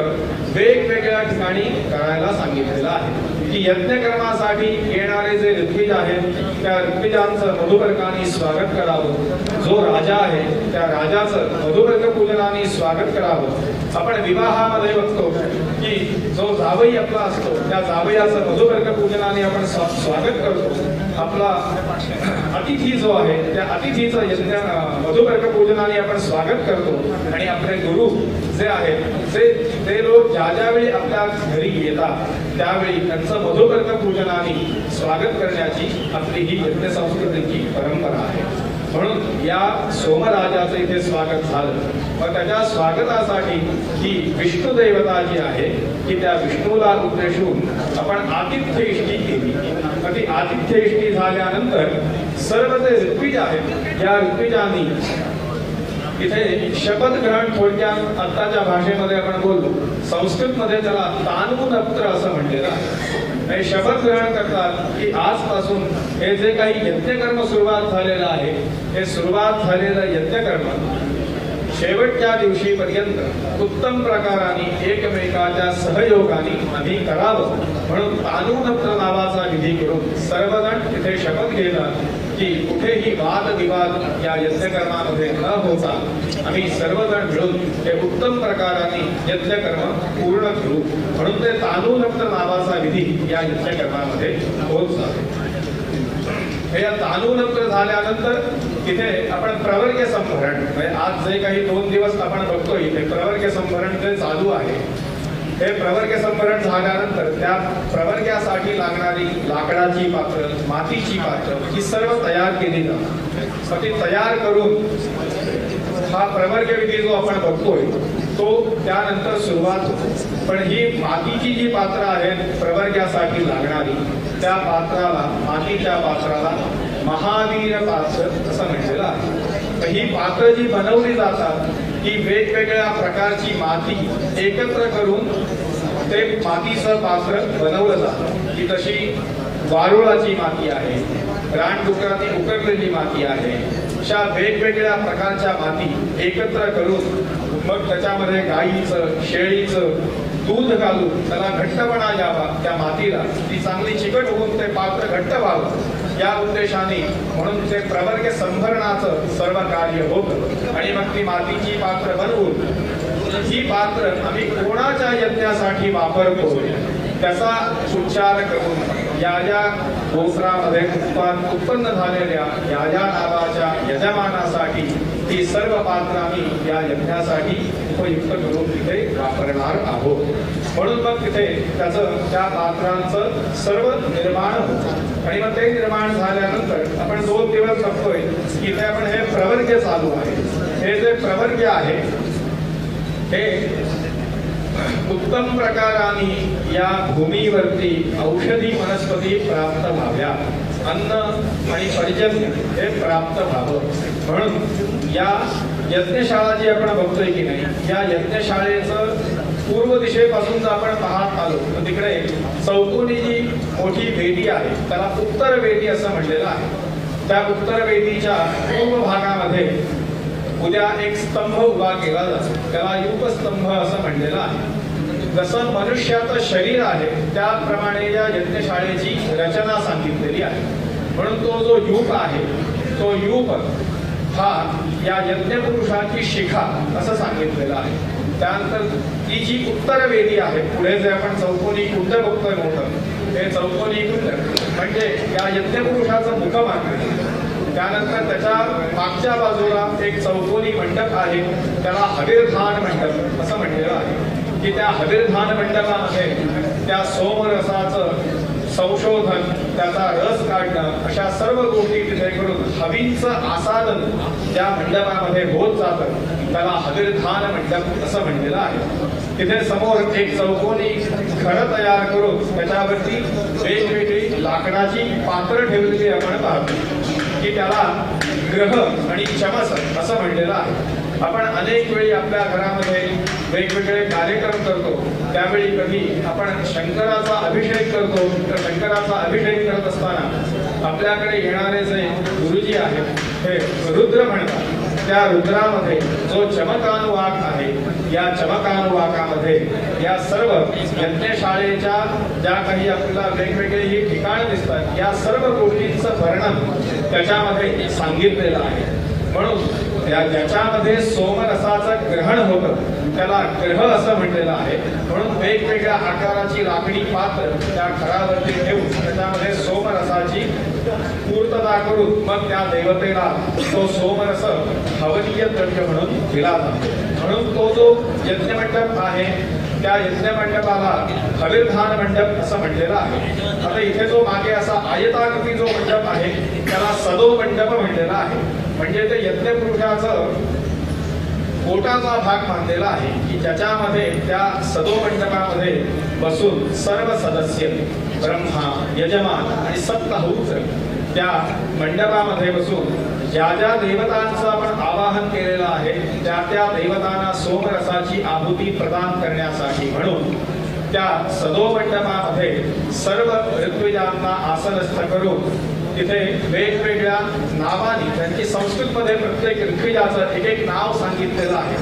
वेगवेगळ्या ठिकाणी करायला सांगितलेला आहे. की यज्ञकर्मासाठी येणारे जे ऋत्विज आहेत त्या ऋत्विजांचं मधुपर्काने स्वागत करावं. जो राजा आहे त्या राजाचं मधुपर्क पूजनाने स्वागत करावं. आपण विवाहामध्ये बघतो की जो जावई आपला असतो त्या जावयाचं मधुपर्क पूजनाने आपण स्वागत करतो. आपला अतिथी जो आहे त्या अतिथीचं यज्ञ मधुपर्क पूजनाने आपण स्वागत करतो. आणि आपले गुरु जे आहेत ते लोक ज्यावेळी आपल्या घरी येतात त्यावेळी त्यांचं मधुपर्क पूजनाने स्वागत करण्याची आपली ही यज्ञ संस्कृतीची परंपरा आहे. म्हणून या सोमराजाचं इथे स्वागत झालं. मग त्याच्या स्वागतासाठी ही विष्णू देवता जी आहे की त्या विष्णूला उद्देशून आपण आतिथ्य इष्टी केली. मग ती आतिथ्य इष्टी झाल्यानंतर सर्व जे ऋत्विज आहेत या ऋत्विजांनी इथे शपथ ग्रहण थोडक्यात आत्ताच्या भाषेमध्ये आपण बोललो, संस्कृतमध्ये त्याला तानूनत्र असं म्हणलेलं आहे. शपथ ग्रहण करतात की आजपासून हे जे काही यज्ञकर्म सुरुवात झालेलं आहे हे सुरुवात झालेलं यज्ञकर्म शेवटच्या दिवशीपर्यंत उत्तम प्रकाराने एकमेकाच्या सहयोगाने आम्ही करावं. म्हणून तानूनत्र नावाचा विधी करून सर्वजण तिथे शपथ घेतात की कुठेही वादविवाद या यज्ञकर्मामध्ये न होता आम्ही सर्वजण मिळून हे उत्तम प्रकाराने यज्ञकर्म पूर्ण करू. म्हणून ते तानूनत्र नावाचा विधी या यज्ञकर्मामध्ये होत जातो. या तानूनत्र झाल्यानंतर इथे आपण प्रवर्ग्य संभरण म्हणजे आज जे काही 2 दिवस आपण बघतो इथे प्रवर्ग्य संभरण जे चालू आहे हे प्रवर्ग्य संभरण झाल्यानंतर त्या प्रवर्ग्यासाठी लागणारी लाकडाची पात्र, मातीची पात्र ही सर्व तयार केली जातात. ती तयार करून हा प्रवर्ग्य विधी जो आपण बघतोय तो त्यानंतर सुरुवात होतो. पण ही मातीची जी पात्र आहेत प्रवर्ग्यासाठी लागणारी त्या पात्राला, मातीच्या पात्राला महावीर पात्र असं म्हटलेलं आहे. तर ही पात्र जी बनवली जातात ही वेगवेगळ्या प्रकारची माती एकत्र करून ते मातीचं पात्र बनवलं जातं. की तशी वारुळाची माती आहे, रानडुकराने उकरलेली माती आहे, अशा वेगवेगळ्या प्रकारच्या माती एकत्र करून मग त्याच्यामध्ये गाईचं, शेळीचं दूध घालून त्याला घट्टपणा यावा त्या मातीला, ती चांगली चिकट होऊन ते पात्र घट्ट व्हावं या उद्देशाने म्हणून ते प्रवर्ग्य संभरणाचं सर्व कार्य होतं. आणि मग ती मातीची पात्र बनवून ही पात्र आम्ही कोणाच्या यज्ञासाठी वापरतो त्याचा उच्चार करून या गोत्रामध्ये उत्पन्न झालेल्या या नावाच्या यजमानासाठी ही सर्व पात्र आम्ही या यज्ञासाठी उपयुक्त करून तिथे वापरणार आहोत. म्हणून मग तिथे त्याचं त्या पात्रांचं सर्व निर्माण होतं. आणि मग ते निर्माण झाल्यानंतर आपण 2 दिवस बघतोय की इथे आपण हे प्रवर्ग्य चालू आहे. हे जे प्रवर्ग्य आहे हे उत्तम प्रकाराने या भूमीवरती औषधी वनस्पती प्राप्त व्हाव्या, अन्न आणि पर्जन्य हे प्राप्त व्हावं. म्हणून या यज्ञशाळा जी आपण बघतोय की नाही या यज्ञशाळेचं पूर्व दिशेपासून जर आपण पाहत आलो तर तिकडे चौकोनी जी मोठी वेदी आहे त्याला उत्तर वेदी असं म्हणलेलं आहे. त्या उत्तर वेदीच्या पूर्व भागामध्ये उद्या एक स्तंभ उभा केला जातो, त्याला युपस्तंभ असं म्हणलेलं आहे. जसं मनुष्याचं शरीर आहे त्याप्रमाणे या यज्ञशाळेची रचना सांगितलेली आहे. म्हणून तो जो युप आहे तो युप हा या यज्ञपुरुषाची शिखा असं सांगितलेलं आहे. त्यानंतर ती जी उत्तर वेदी आहे पुढे जे आपण चौकोनी कुंड बघतोय मोठं हे चौकोनी कुंड म्हणजे या यज्ञपुरुषाचं मुख मानलं. त्यानंतर त्याच्या मागच्या बाजूला एक चौकोनी मंडप आहे त्याला हविर्धान मंडप असं म्हणलेलं आहे. की त्या हविर्धान मंडपामध्ये त्या सोमरसाचं संशोधन, त्याचा रस काढणं, अशा सर्व गोष्टी तिथे करून हवींचं आसादन ज्या मंडपामध्ये होत जातं त्याला हविर्धान मंडप असं म्हणलेलं आहे. तिथे समोर एक चौकोनी घरं तयार करून त्याच्यावरती वेगवेगळी लाकडाची पात्र ठेवलेली आपण पाहतो की त्याला ग्रह आणि चमस असं म्हणलेलं आहे. आपण अनेक वेळी आपल्या घरामध्ये वेगवेगळे कार्यक्रम करतो, त्यावेळी कधी आपण शंकराचा अभिषेक करतो, तर शंकराचा अभिषेक करत असताना आपल्याकडे येणारे जे गुरुजी आहेत हे रुद्र म्हणतात. त्या रुद्रामध्ये जो चमकानुवाक आहे, या चमकानुवाकामध्ये या सर्व यज्ञशाळेच्या ज्या काही आपल्याला वेगवेगळे ही ठिकाणं दिसतात, या सर्व गोष्टींचं वर्णन त्याच्यामध्ये सांगितलेलं आहे. म्हणून ज्याच्यामध्ये सोमरसाचं ग्रहण होतं त्याला ग्रह असं म्हटलेलं आहे. म्हणून वेगवेगळ्या आकाराची लाकडी पात्र त्या घरावरती ठेवून त्याच्यामध्ये सोमरसाची पूर्तता करून मग त्या देवतेला तो सोमरस हवनीय द्रव्य म्हणून दिला जातो. म्हणून तो जो यज्ञमंडप आहे त्या यज्ञमंडपाला हविर्धान मंडप असं म्हटलेलं आहे. आता इथे जो मागे असा आयताकृती जो मंडप आहे त्याला सदो मंडप म्हटलेला आहे. म्हणजे ते यज्ञपुरुषाचं पोटाचा भाग बांधलेला आहे की ज्याच्यामध्ये त्या सदो मंडपामध्ये बसून सर्व सदस्य ब्रह्मा, यजमान आणि सप्तहूत त्या मंडपामध्ये बसून ज्या ज्या देवतांचं आपण आवाहन केलेलं आहे त्या त्या देवतांना सोमरसाची आहुती प्रदान करण्यासाठी म्हणून त्या सदो मंडपामध्ये सर्व ऋत्विजांना आसनस्थ करून तिथे वेगवेगळ्या नावानी त्यांची संस्कृतमध्ये प्रत्येक ऋत्विजाचं एक एक नाव सांगितलेलं आहे.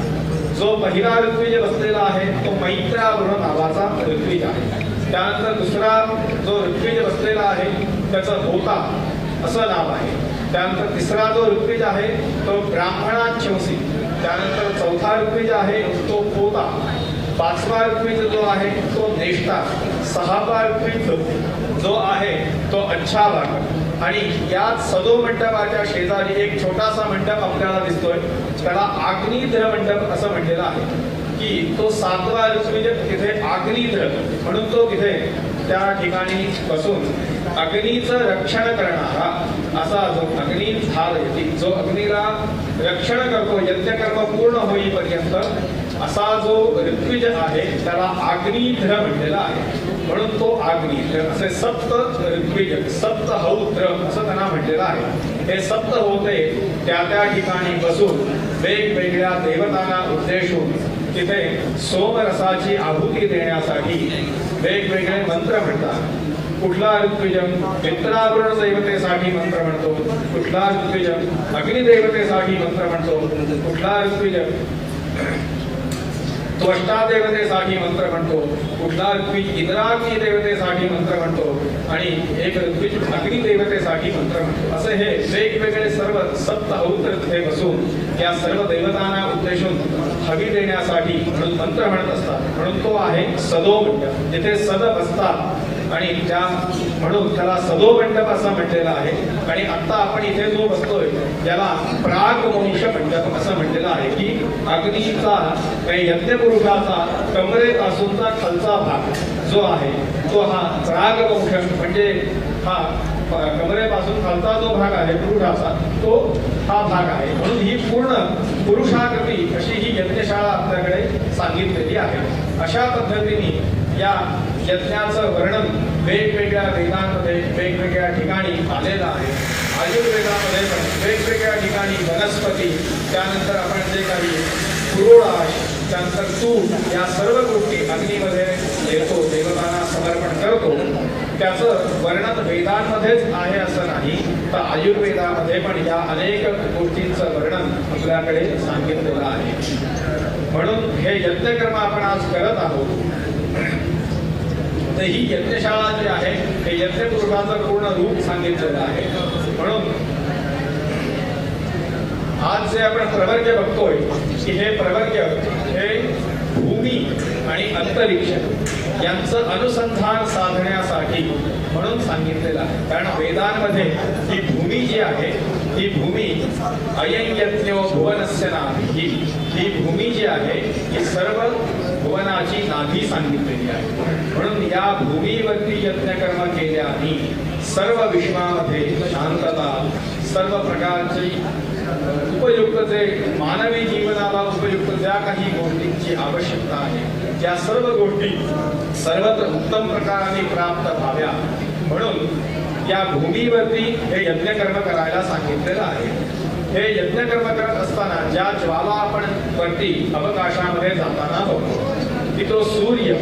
जो पहिला ऋत्विज बसलेला आहे तो मैत्रावरुण नावाचा ऋत्विज आहे. त्यानंतर दुसरा जो ऋत्विज बसलेला आहे त्याचं होता असं नाव आहे. त्यानंतर तिसरा जो ऋत्विज आहे तो ब्राह्मणांशंसी. त्यानंतर चौथा ऋत्विज आहे तो पोता. पाचवा ऋत्विज जो आहे तो नेष्टा. सहावा ऋत्विज जो आहे तो अच्छावाक. आणि याच सदो मंडपाच्या शेजारी एक छोटासा मंडप आपल्याला दिसतोय त्याला आग्निध्र मंडप असं म्हटलेलं आहे की तो सातवा ऋत्विज तिथे आग्निध्र म्हणून तो तिथे त्या ठिकाणी बसून अग्नीचं रक्षण करणारा असा जो अग्नी झाल जो अग्नीला रक्षण करतो यज्ञकर्म पूर्ण होईपर्यंत असा जो ऋत्विज आहे त्याला आग्निध्र म्हटलेला आहे. म्हणून तो आग्निध्र असे सप्त ऋत्विज सप्तहौत्र असं त्यांना म्हटलेलं आहे. हे सप्त होते त्या त्या ठिकाणी बसून वेगवेगळ्या देवतांना उद्देशून तिथे सोमरसाची आहुती देण्यासाठी वेगवेगळे मंत्र म्हणतात. कुठला ऋत्विज मित्रावरुण देवतेसाठी मंत्र म्हणतो, कुठला ऋत्विज अग्निदेवतेसाठी मंत्र म्हणतो, कुठला ऋत्विज त्वष्टा देवतेसाठी मंत्र म्हणतो, कुठला ऋत्विज इंद्राग्नी देवतेसाठी मंत्र म्हणतो आणि एक ऋत्विज अग्नी देवतेसाठी मंत्र म्हणतो. असे हे वेगवेगळे सर्व सप्तहौत्र तिथे बसून या सर्व देवतांना उद्देशून हवी देण्यासाठी म्हणून मंत्र म्हणत असतात. म्हणून तो आहे सदो मंडप जिथे सद बसतात आणि त्या म्हणून त्याला सदो मंडप असं म्हटलेलं आहे. आणि आता आपण इथे जो बसतोय त्याला प्रागमोक्ष मंडप असं म्हटलेलं आहे की अग्नीचा यज्ञपुरुषाचा कमरेपासूनचा खालचा भाग जो आहे तो हा प्रागमोक्ष म्हणजे हा कमरेपासून खालचा जो भाग आहे पुरुषाचा तो हा भाग आहे. म्हणून ही पूर्ण पुरुषाकृती अशी ही यज्ञशाळा आपल्याकडे सांगितलेली आहे. अशा पद्धतीने या यज्ञाचं वर्णन वेगवेगळ्या वेदांमध्ये वेगवेगळ्या ठिकाणी आलेलं आहे. आयुर्वेदामध्ये पण वेगवेगळ्या ठिकाणी वनस्पती, त्यानंतर आपण जे काही पुरोडाश, त्यानंतर तूप या सर्व गोष्टी अग्नीमध्ये देतो, देवतांना समर्पण करतो. त्याचं वर्णन वेदांमध्येच आहे असं नाही तर आयुर्वेदामध्ये पण या अनेक गोष्टींचं वर्णन आपल्याकडे सांगितलेलं आहे. म्हणून हे यज्ञकर्म आपण आज करत आहोत. तर ही यज्ञशाळा जी आहे हे यज्ञपुरुषाचं पूर्ण रूप सांगितलेलं आहे. म्हणून आज जे आपण प्रवर्ग बघतोय की हे प्रवर्ग हे भूमी आणि अंतरिक्ष यांचं अनुसंधान साधण्यासाठी म्हणून सांगितलेलं आहे. कारण वेदांमध्ये ही भूमी जी आहे ही भूमी अयं यज्ञो भुवनस्य नाभिः ही भूमी जी आहे ही सर्व भुवनाची नाभी सांगितलेली आहे. म्हणून या भूमीवरती यज्ञकर्म केल्याने सर्व विश्वामध्ये शांतता, सर्व प्रकारची उपयुक्त जे मानवी जीवनाला उपयुक्त ज्या काही गोष्टींची आवश्यकता आहे त्या सर्व गोष्टी सर्वत्र उत्तम प्रकाराने प्राप्त व्हाव्या म्हणून या भूमीवरती हे यज्ञकर्म करायला सांगितलेलं आहे. हे यज्ञकर्म करत असताना ज्या ज्वाला आपण वरती अवकाशामध्ये जाताना बघतो की तो सूर्य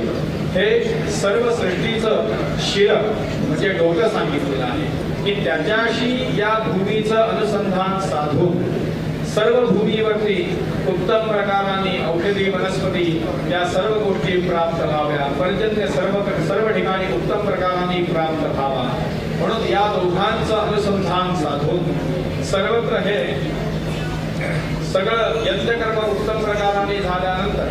हे सर्व सृष्टीचं शिर म्हणजे डोकं सांगितलेलं आहे की त्याच्याशी या भूमीचं अनुसंधान साधून सर्व भूमीवरती उत्तम प्रकाराने औषधी वनस्पती या सर्व गोष्टी प्राप्त व्हाव्या, पर्जन्य सर्व ठिकाणी उत्तम प्रकाराने प्राप्त व्हावा म्हणून या दोघांचं अनुसंधान साधून सर्वत्र हे सगळं यज्ञकर्म उत्तम प्रकाराने झाल्यानंतर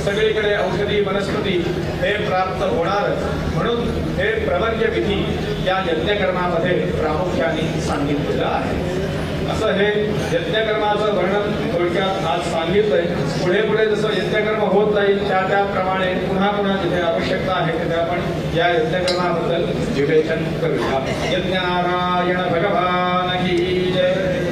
सगळीकडे औषधी वनस्पती हे प्राप्त होणार म्हणून हे प्रवर्ग्य विधी या यज्ञकर्मामध्ये प्रामुख्याने सांगितलेलं आहे. असं हे यज्ञकर्माचं वर्णन थोडक्यात आज सांगितलंय. पुढे पुढे जसं यज्ञकर्म होत जाईल त्याप्रमाणे पुन्हा पुन्हा जिथे आवश्यकता आहे तिथे आपण या यज्ञकर्माबद्दल विवेचन करूया. यज्ञनारायण भगवान की जय.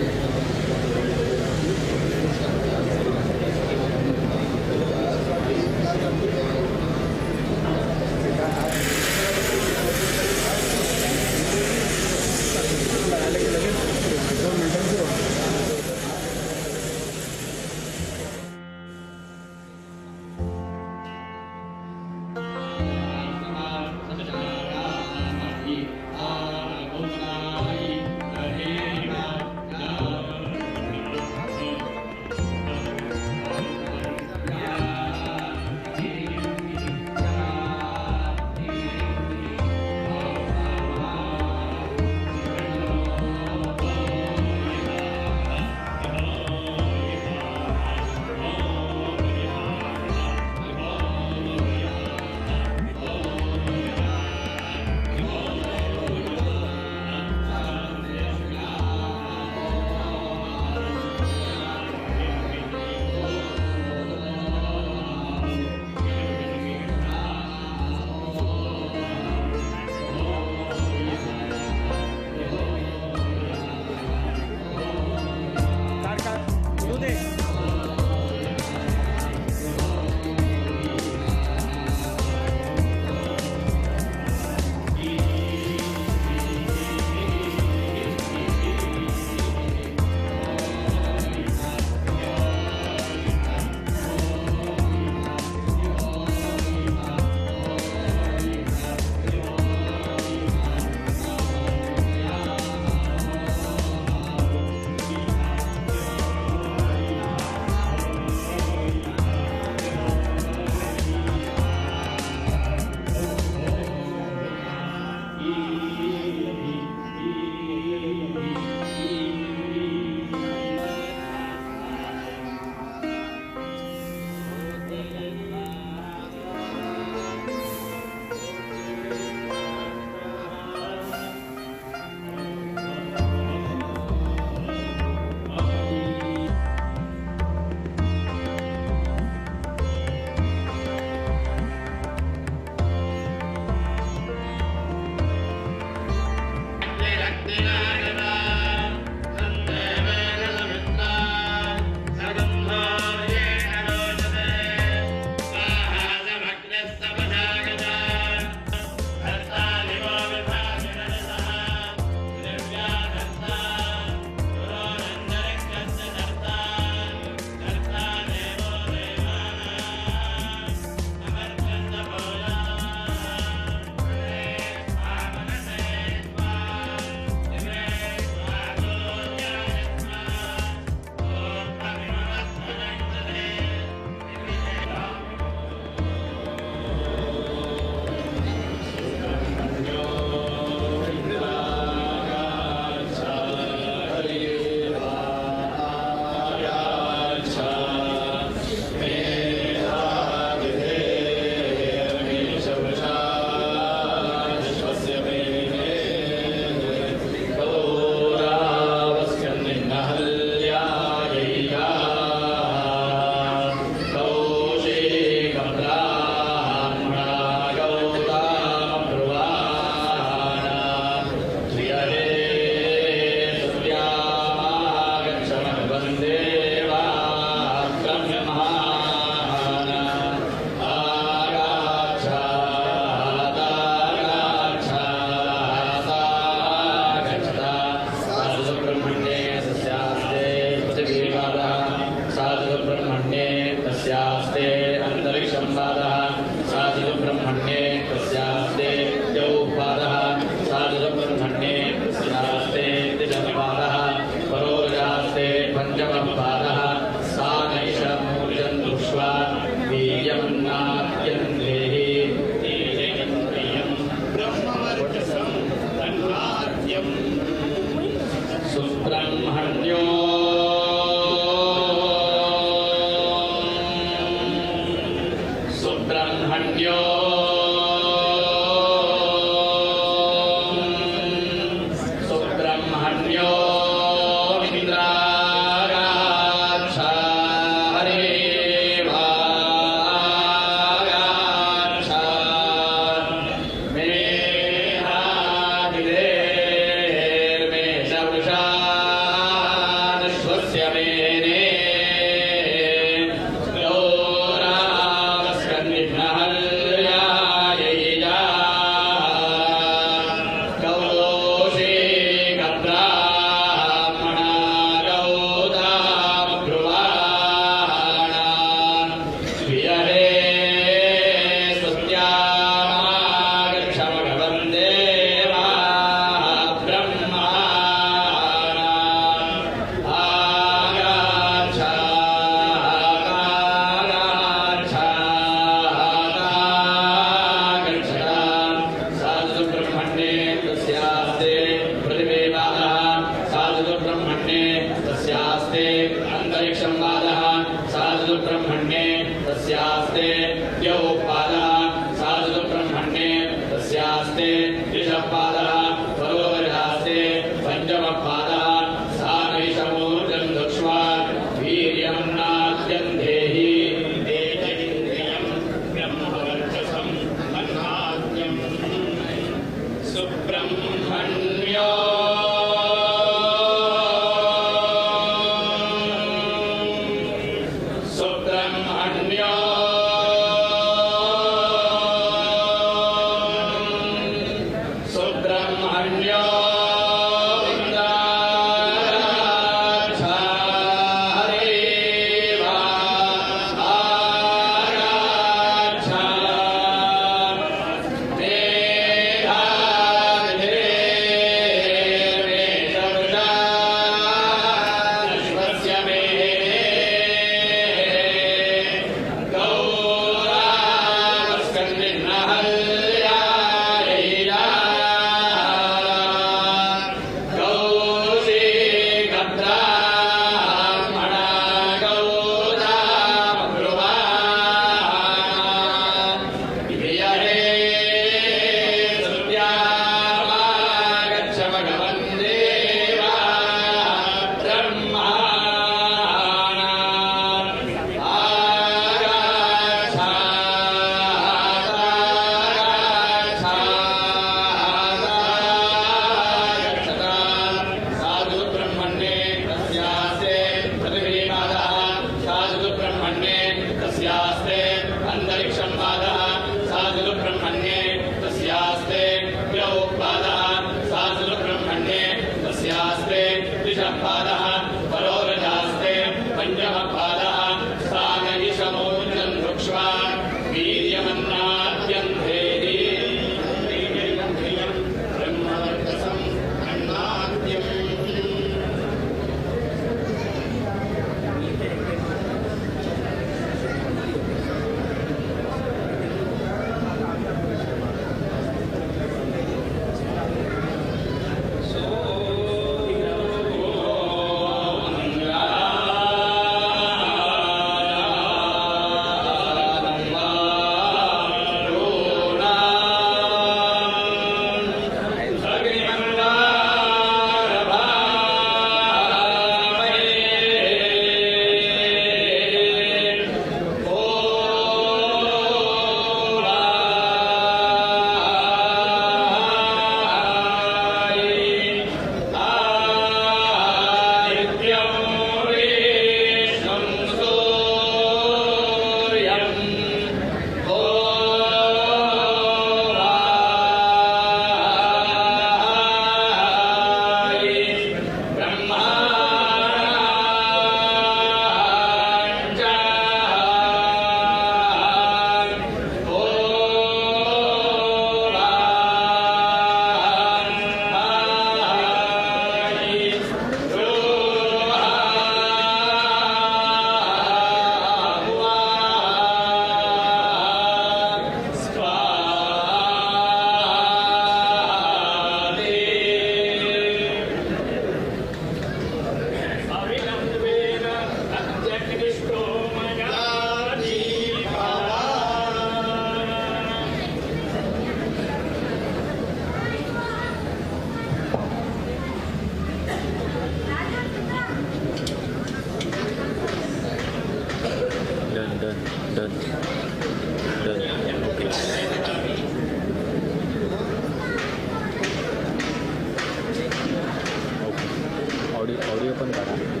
ऑडिओ पण काढा.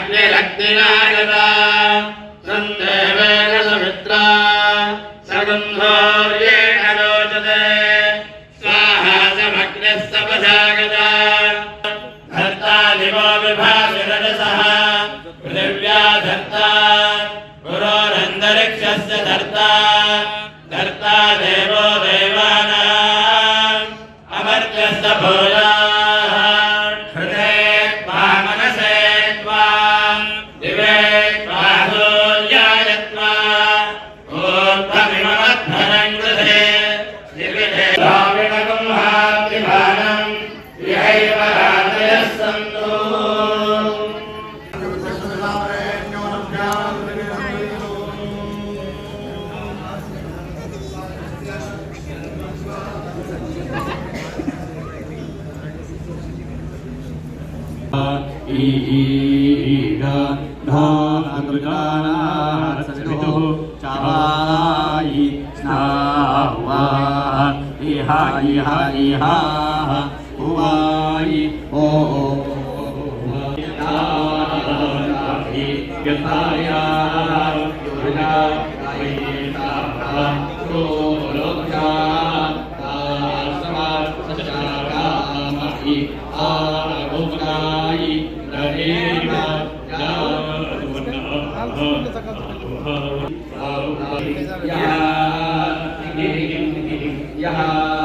अग्निरग्निनायता सन्देवेन समित्रा सगन्धोर्येण रोचते स्वाहा समग्निः सपसागता धर्ता दिवो विभाति रजसः पृथिव्या धर्ता गुरोरन्तरिक्षस्य धर्ता धर्ता देवो देवानाम् अमर्त्यस्य भूयाः यह